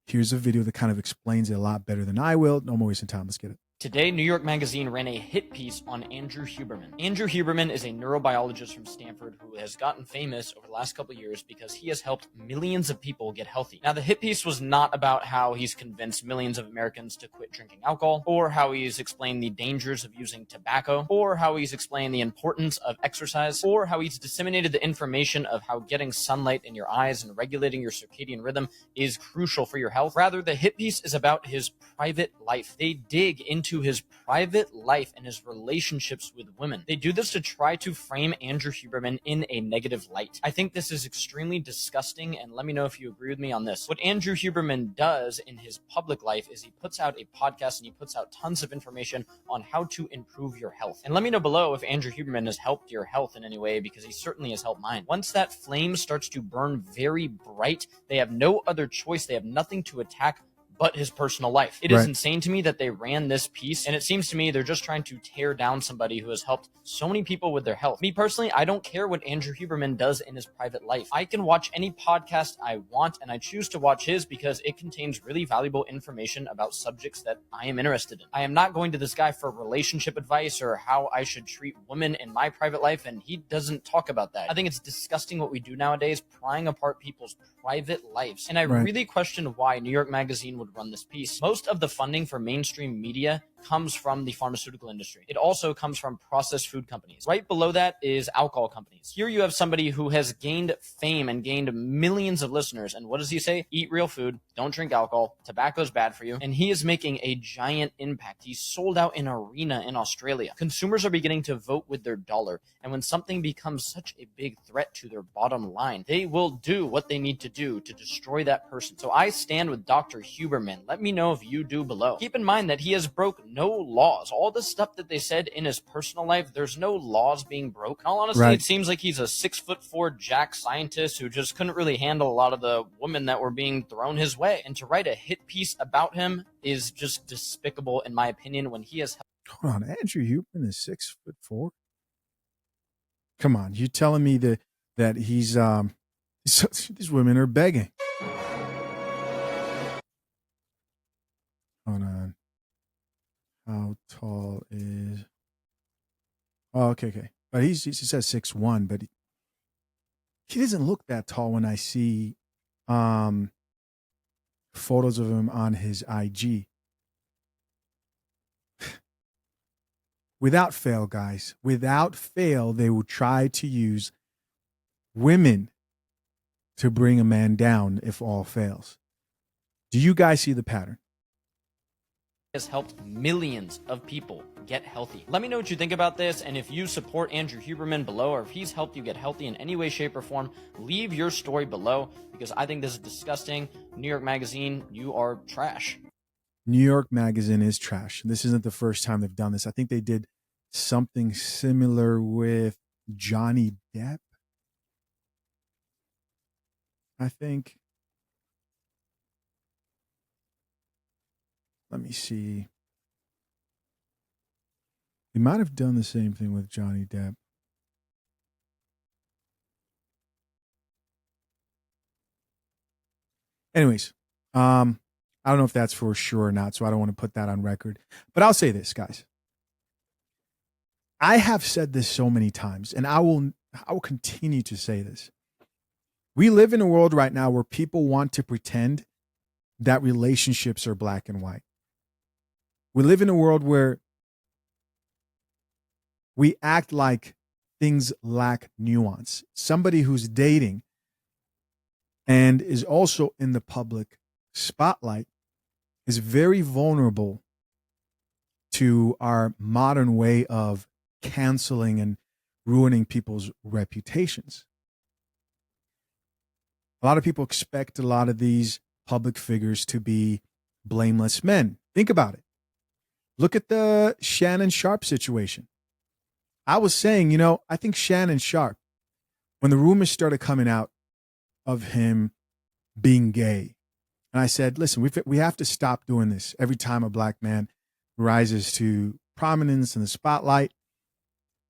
Here's a video that kind of explains it a lot better than I will. No more wasting time. Let's get it. Today, New York Magazine ran a hit piece on Andrew Huberman. Andrew Huberman is a neurobiologist from Stanford who has gotten famous over the last couple of years because he has helped millions of people get healthy. Now, the hit piece was not about how he's convinced millions of Americans to quit drinking alcohol, or how he's explained the dangers of using tobacco, or how he's explained the importance of exercise, or how he's disseminated the information of how getting sunlight in your eyes and regulating your circadian rhythm is crucial for your health. Rather, the hit piece is about his private life. They dig into his private life and his relationships with women. They do this to try to frame Andrew Huberman in a negative light. I think this is extremely disgusting, and let me know if you agree with me on this. What Andrew Huberman does in his public life is he puts out a podcast and he puts out tons of information on how to improve your health. And let me know below if Andrew Huberman has helped your health in any way, because he certainly has helped mine. Once that flame starts to burn very bright, they have no other choice. They have nothing to attack but his personal life. It is insane to me that they ran this piece, and it seems to me they're just trying to tear down somebody who has helped so many people with their health. Me personally, I don't care what Andrew Huberman does in his private life. I can watch any podcast I want, and I choose to watch his because it contains really valuable information about subjects that I am interested in. I am not going to this guy for relationship advice or how I should treat women in my private life, and he doesn't talk about that. I think it's disgusting what we do nowadays, prying apart people's private lives. And I really question why New York Magazine would run this piece. Most of the funding for mainstream media comes from the pharmaceutical industry. It also comes from processed food companies. Right below that is alcohol companies. Here you have somebody who has gained fame and gained millions of listeners. And what does he say? Eat real food, don't drink alcohol, tobacco's bad for you. And he is making a giant impact. He's sold out an arena in Australia. Consumers are beginning to vote with their dollar. And when something becomes such a big threat to their bottom line, they will do what they need to do to destroy that person. So I stand with Dr. Huberman. Let me know if you do below. Keep in mind that he has broke no laws. All the stuff that they said in his personal life, there's no laws being broken. In all honesty, it seems like he's a 6'4" jack scientist who just couldn't really handle a lot of the women that were being thrown his way. And to write a hit piece about him is just despicable, in my opinion, when he has... Hold on, Andrew Huberman is 6'4"? Come on, you telling me that he's these women are begging. Hold on. How tall is... Oh, okay. But he says 6'1", but he doesn't look that tall when I see photos of him on his IG. Without fail, guys, without fail, they will try to use women to bring a man down if all fails. Do you guys see the pattern? Has helped millions of people get healthy. Let me know what you think about this, and if you support Andrew Huberman below, or if he's helped you get healthy in any way, shape, or form, leave your story below, because I think this is disgusting. New York Magazine, you are trash. New York Magazine is trash. This isn't the first time they've done this. I think they did something similar with Johnny Depp. I think. Let me see. They might have done the same thing with Johnny Depp. Anyways, I don't know if that's for sure or not, so I don't want to put that on record. But I'll say this, guys. I have said this so many times, and I will continue to say this. We live in a world right now where people want to pretend that relationships are black and white. We live in a world where we act like things lack nuance. Somebody who's dating and is also in the public spotlight is very vulnerable to our modern way of canceling and ruining people's reputations. A lot of people expect a lot of these public figures to be blameless men. Think about it. Look at the Shannon Sharp situation. I was saying, I think Shannon Sharp, when the rumors started coming out of him being gay, and I said, listen, we have to stop doing this. Every time a black man rises to prominence in the spotlight,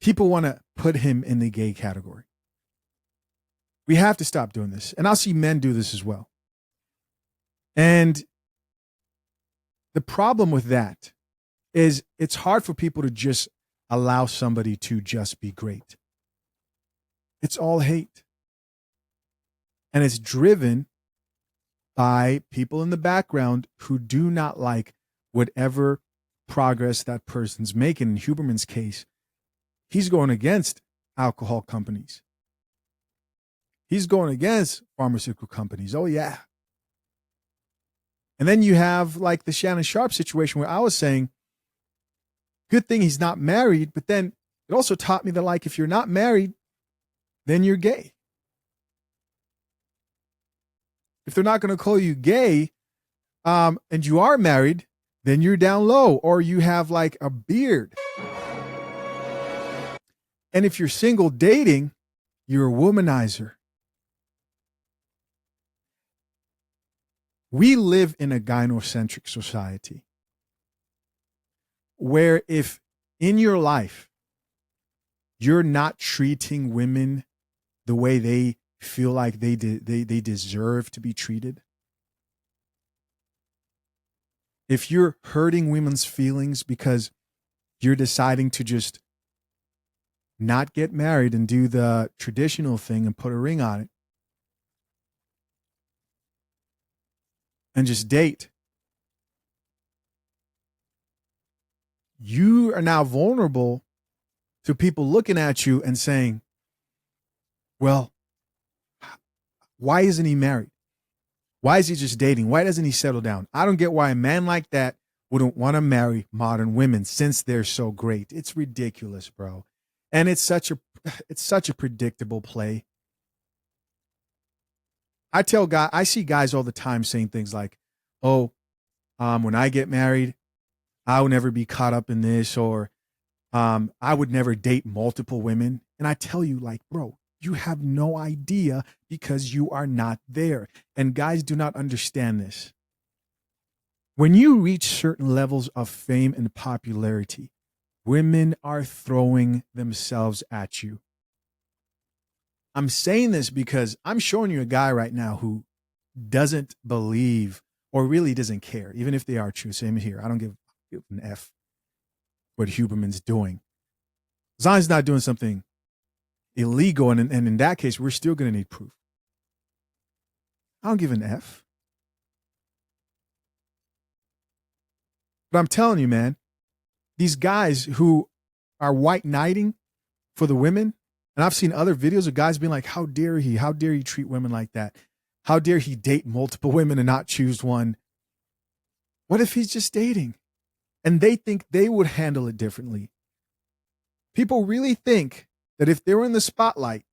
people want to put him in the gay category. We have to stop doing this. And I'll see men do this as well. And the problem with that is it's hard for people to just allow somebody to just be great. It's all hate. And it's driven by people in the background who do not like whatever progress that person's making. In Huberman's case, he's going against alcohol companies. He's going against pharmaceutical companies. Oh, yeah. And then you have like the Shannon Sharp situation where I was saying, good thing he's not married, but then it also taught me that, like, if you're not married, then you're gay. If they're not going to call you gay, and you are married, then you're down low, or you have like a beard. And if you're single dating, you're a womanizer. We live in a gynocentric society where if in your life you're not treating women the way they feel like they deserve to be treated, if you're hurting women's feelings because you're deciding to just not get married and do the traditional thing and put a ring on it and just date, you are now vulnerable to people looking at you and saying, well, why isn't he married? Why is he just dating? Why doesn't he settle down? I don't get why a man like that wouldn't want to marry modern women since they're so great. It's ridiculous, bro. And it's such a predictable play. I see guys all the time saying things like, oh, when I get married, I will never be caught up in this, or I would never date multiple women. And I tell you, like, bro, you have no idea because you are not there. And guys do not understand this. When you reach certain levels of fame and popularity, women are throwing themselves at you. I'm saying this because I'm showing you a guy right now who doesn't believe or really doesn't care, even if they are true. Same here. I don't give an F what Huberman's doing. As long as he's not doing something illegal, and in that case, we're still going to need proof. I don't give an F. But I'm telling you, man, these guys who are white knighting for the women, and I've seen other videos of guys being like, how dare he? How dare he treat women like that? How dare he date multiple women and not choose one? What if he's just dating? And they think they would handle it differently. People really think that if they were in the spotlight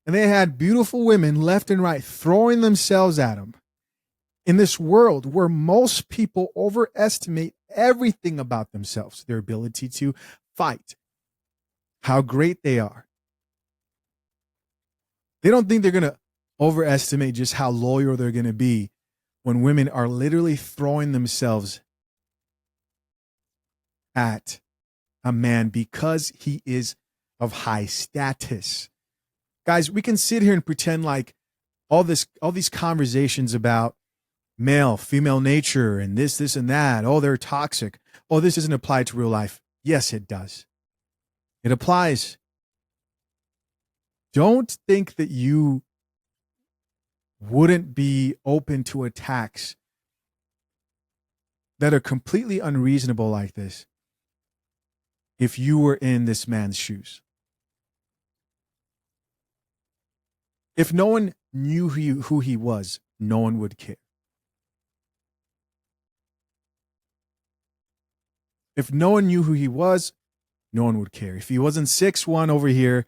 and they had beautiful women left and right throwing themselves at them, in this world where most people overestimate everything about themselves, their ability to fight, how great they are, they don't think they're going to overestimate just how loyal they're going to be when women are literally throwing themselves at a man because he is of high status. Guys, we can sit here and pretend like all these conversations about male, female nature, and this, and that. Oh, they're toxic. Oh, this doesn't apply to real life. Yes, it does. It applies. Don't think that you wouldn't be open to attacks that are completely unreasonable like this if you were in this man's shoes. If no one knew who he was, no one would care. If no one knew who he was, no one would care. If he wasn't 6'1" over here,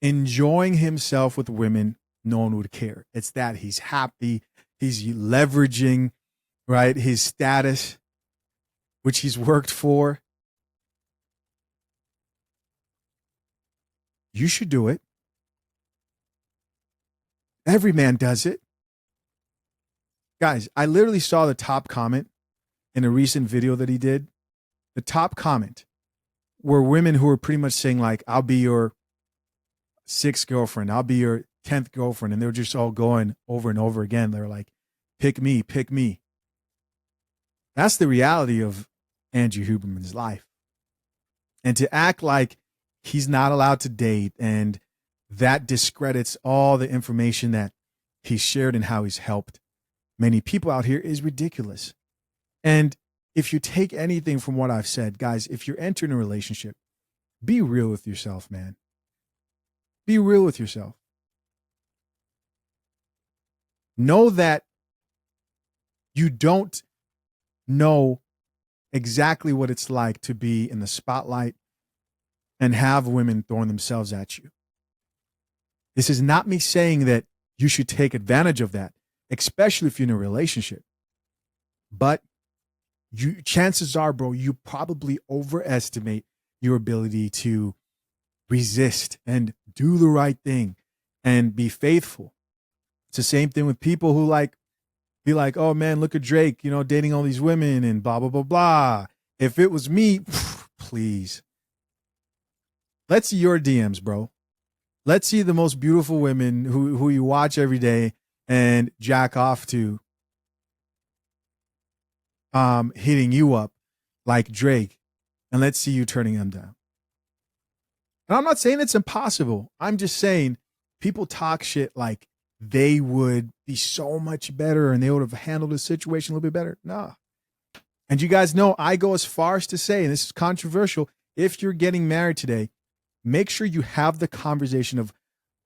enjoying himself with women, no one would care. It's that he's happy, he's leveraging, right, his status, which he's worked for. You should do it. Every man does it. Guys, I literally saw the top comment in a recent video that he did. The top comment were women who were pretty much saying like, I'll be your 6th girlfriend. I'll be your 10th girlfriend. And they were just all going over and over again. They were like, pick me, pick me. That's the reality of Andrew Huberman's life. And to act like he's not allowed to date and that discredits all the information that he's shared and how he's helped many people out here is ridiculous. And if you take anything from what I've said, guys, if you're entering a relationship, be real with yourself, man. Be real with yourself. Know that you don't know exactly what it's like to be in the spotlight and have women throwing themselves at you. This is not me saying that you should take advantage of that, especially if you're in a relationship. But chances are, bro, you probably overestimate your ability to resist and do the right thing and be faithful. It's the same thing with people who be like, oh man, look at Drake, dating all these women and blah, blah, blah, blah. If it was me, please. Let's see your DMs, bro. Let's see the most beautiful women who you watch every day and jack off to hitting you up like Drake, and let's see you turning them down. And I'm not saying it's impossible. I'm just saying people talk shit like they would be so much better and they would have handled the situation a little bit better. Nah. And you guys know I go as far as to say, and this is controversial, if you're getting married today, make sure you have the conversation of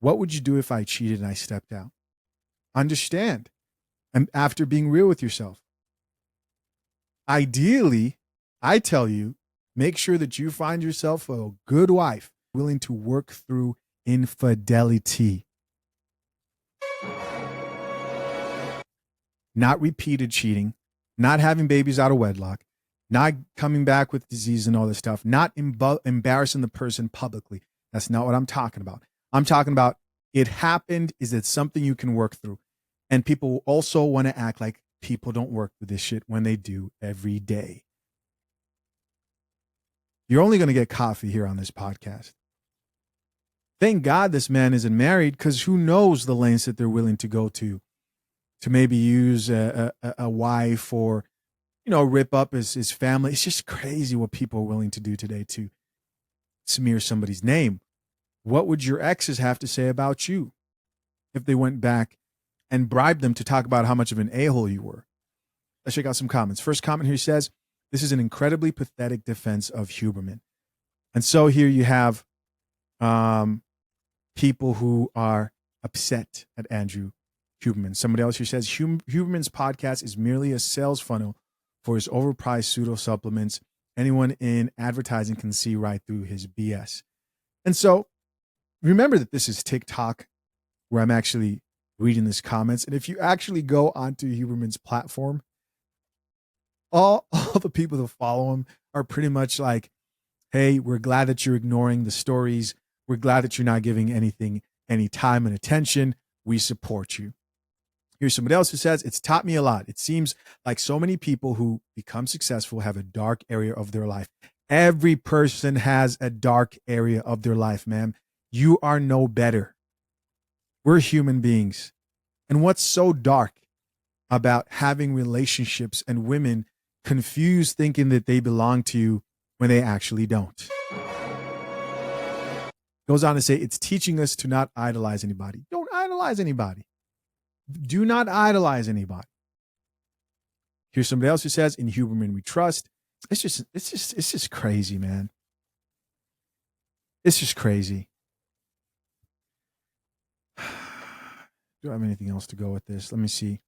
what would you do if I cheated and I stepped out? Understand. And after being real with yourself. Ideally, I tell you, make sure that you find yourself a good wife willing to work through infidelity. Not repeated cheating, not having babies out of wedlock, not coming back with disease and all this stuff, not embarrassing the person publicly. That's not what I'm talking about. I'm talking about it happened. Is it something you can work through? And people also want to act like people don't work through this shit when they do every day. You're only going to get coffee here on this podcast. Thank God this man isn't married, because who knows the lengths that they're willing to go to maybe use a wife or, rip up his family. It's just crazy what people are willing to do today to smear somebody's name. What would your exes have to say about you if they went back and bribed them to talk about how much of an a-hole you were? Let's check out some comments. First comment here says, this is an incredibly pathetic defense of Huberman. And so here you have people who are upset at Andrew Huberman. Somebody else here says, Huberman's podcast is merely a sales funnel for his overpriced pseudo supplements. Anyone in advertising can see right through his BS. And so remember that this is TikTok where I'm actually reading these comments. And if you actually go onto Huberman's platform, all the people that follow him are pretty much like, hey, we're glad that you're ignoring the stories. We're glad that you're not giving anything any time and attention. We support you. Here's somebody else who says, it's taught me a lot. It seems like so many people who become successful have a dark area of their life. Every person has a dark area of their life, man. You are no better. We're human beings. And what's so dark about having relationships and women confused thinking that they belong to you when they actually don't. Goes on to say, it's teaching us to not idolize anybody. Don't idolize anybody. Do not idolize anybody. Here's somebody else who says, in Huberman we trust. It's just crazy, man. It's just crazy. Do I have anything else to go with this? Let me see.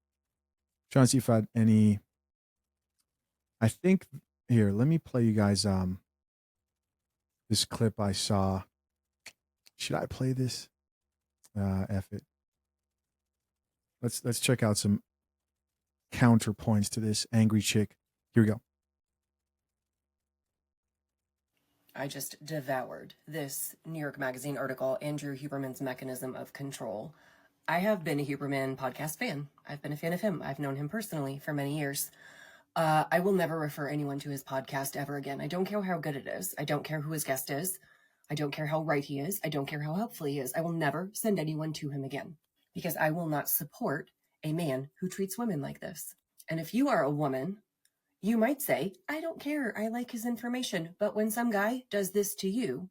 Trying to see if I had any. I think here, let me play you guys this clip I saw. Should I play this? F it. Let's check out some counterpoints to this angry chick. Here we go. I just devoured this New York Magazine article, Andrew Huberman's Mechanism of Control. I have been a Huberman podcast fan. I've been a fan of him. I've known him personally for many years. I will never refer anyone to his podcast ever again. I don't care how good it is. I don't care who his guest is. I don't care how right he is. I don't care how helpful he is. I will never send anyone to him again because I will not support a man who treats women like this. And if you are a woman, you might say, I don't care. I like his information. But when some guy does this to you,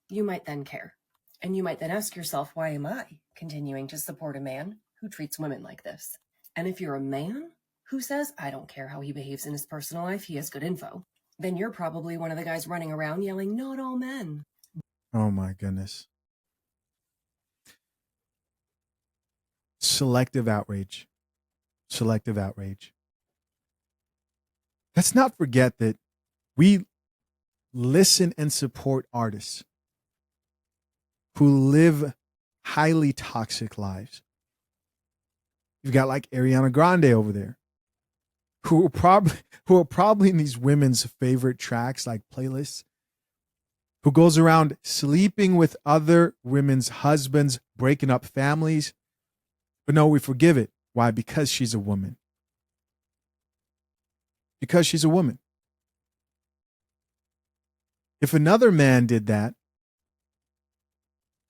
you might then care. And you might then ask yourself, why am I continuing to support a man who treats women like this? And if you're a man who says, I don't care how he behaves in his personal life, he has good info, then you're probably one of the guys running around yelling, not all men. Oh my goodness. Selective outrage. Selective outrage. Let's not forget that we listen and support artists who live highly toxic lives. You've got like Ariana Grande over there, who are probably in these women's favorite tracks, like playlists, who goes around sleeping with other women's husbands, breaking up families. But no, we forgive it. Why? Because she's a woman. Because she's a woman. If another man did that,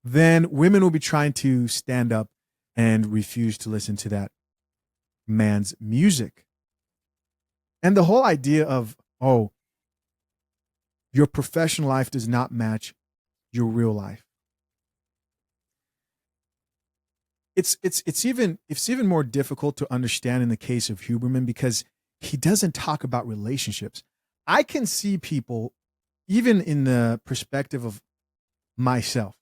then women will be trying to stand up and refuse to listen to that man's music. And the whole idea of, oh, your professional life does not match your real life. It's even more difficult to understand in the case of Huberman because he doesn't talk about relationships. I can see people, even in the perspective of myself,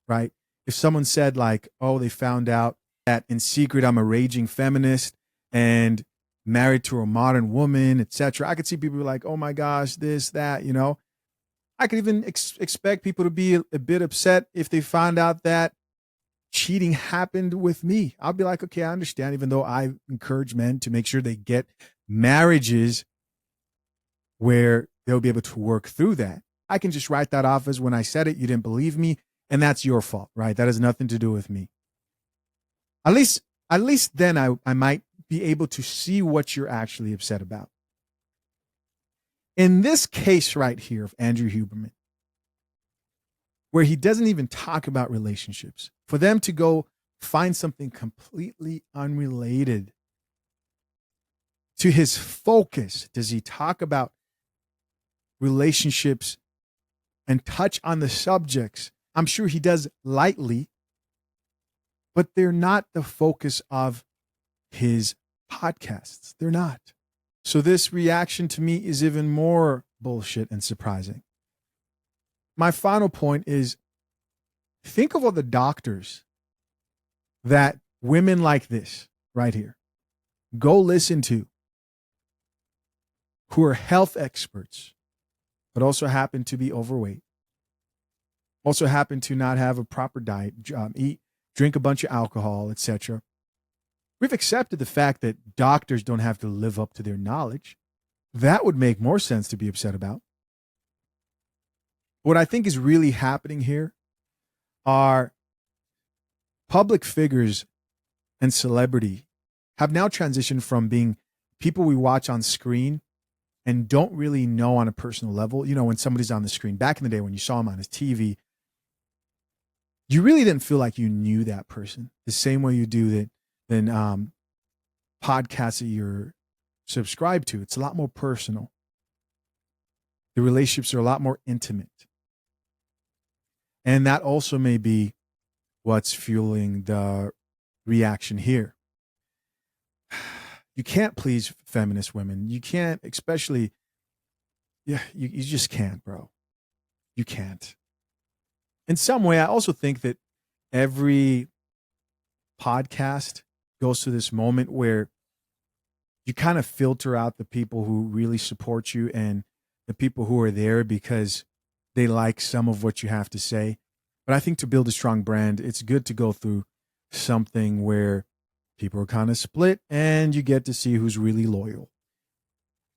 right? If someone said like, oh, they found out that in secret I'm a raging feminist and married to a modern woman, etc. I could see people be like, oh my gosh, this, that, you know. I could even expect people to be a bit upset if they found out that cheating happened with me. I'll be like, okay, I understand, even though I encourage men to make sure they get marriages where they'll be able to work through that. I can just write that off as when I said it, you didn't believe me, and that's your fault, right? That has nothing to do with me. At least then I might be able to see what you're actually upset about. In this case right here of Andrew Huberman, where he doesn't even talk about relationships, for them to go find something completely unrelated to his focus, does he talk about relationships and touch on the subjects? I'm sure he does lightly, but they're not the focus of his podcasts. They're not. So this reaction to me is even more bullshit and surprising. My final point is, think of all the doctors that women like this right here go listen to, who are health experts, but also happen to be overweight, also happen to not have a proper diet, drink a bunch of alcohol, etc. We've accepted the fact that doctors don't have to live up to their knowledge. That would make more sense to be upset about. What I think is really happening here are public figures and celebrity have now transitioned from being people we watch on screen and don't really know on a personal level. You know, when somebody's on the screen, back in the day when you saw him on his TV, you really didn't feel like you knew that person the same way you do that than podcasts that you're subscribed to. It's a lot more personal. The relationships are a lot more intimate. And that also may be what's fueling the reaction here. You can't please feminist women. You can't, especially, you just can't, bro. You can't. In some way, I also think that every podcast goes to this moment where you kind of filter out the people who really support you and the people who are there because they like some of what you have to say. But I think to build a strong brand, it's good to go through something where people are kind of split and you get to see who's really loyal.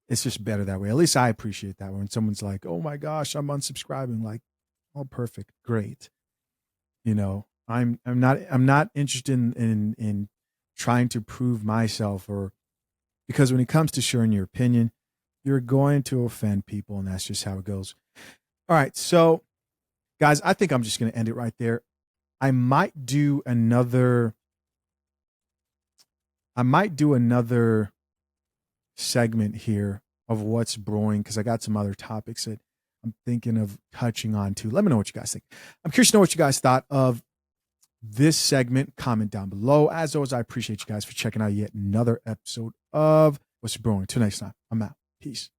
It's just better that way. At least I appreciate that when someone's like, oh my gosh, I'm unsubscribing. Like, oh, perfect. Great. You know, I'm not interested in trying to prove myself, or because when it comes to sharing your opinion, you're going to offend people, and that's just how it goes. All right. So guys, I think I'm just going to end it right there. I might do another segment here of what's brewing, because I got some other topics that I'm thinking of touching on too. Let me know what you guys think. I'm curious to know what you guys thought of this segment. Comment down below. As always, I appreciate you guys for checking out yet another episode of What's Brewing. Till next time, I'm out. Peace.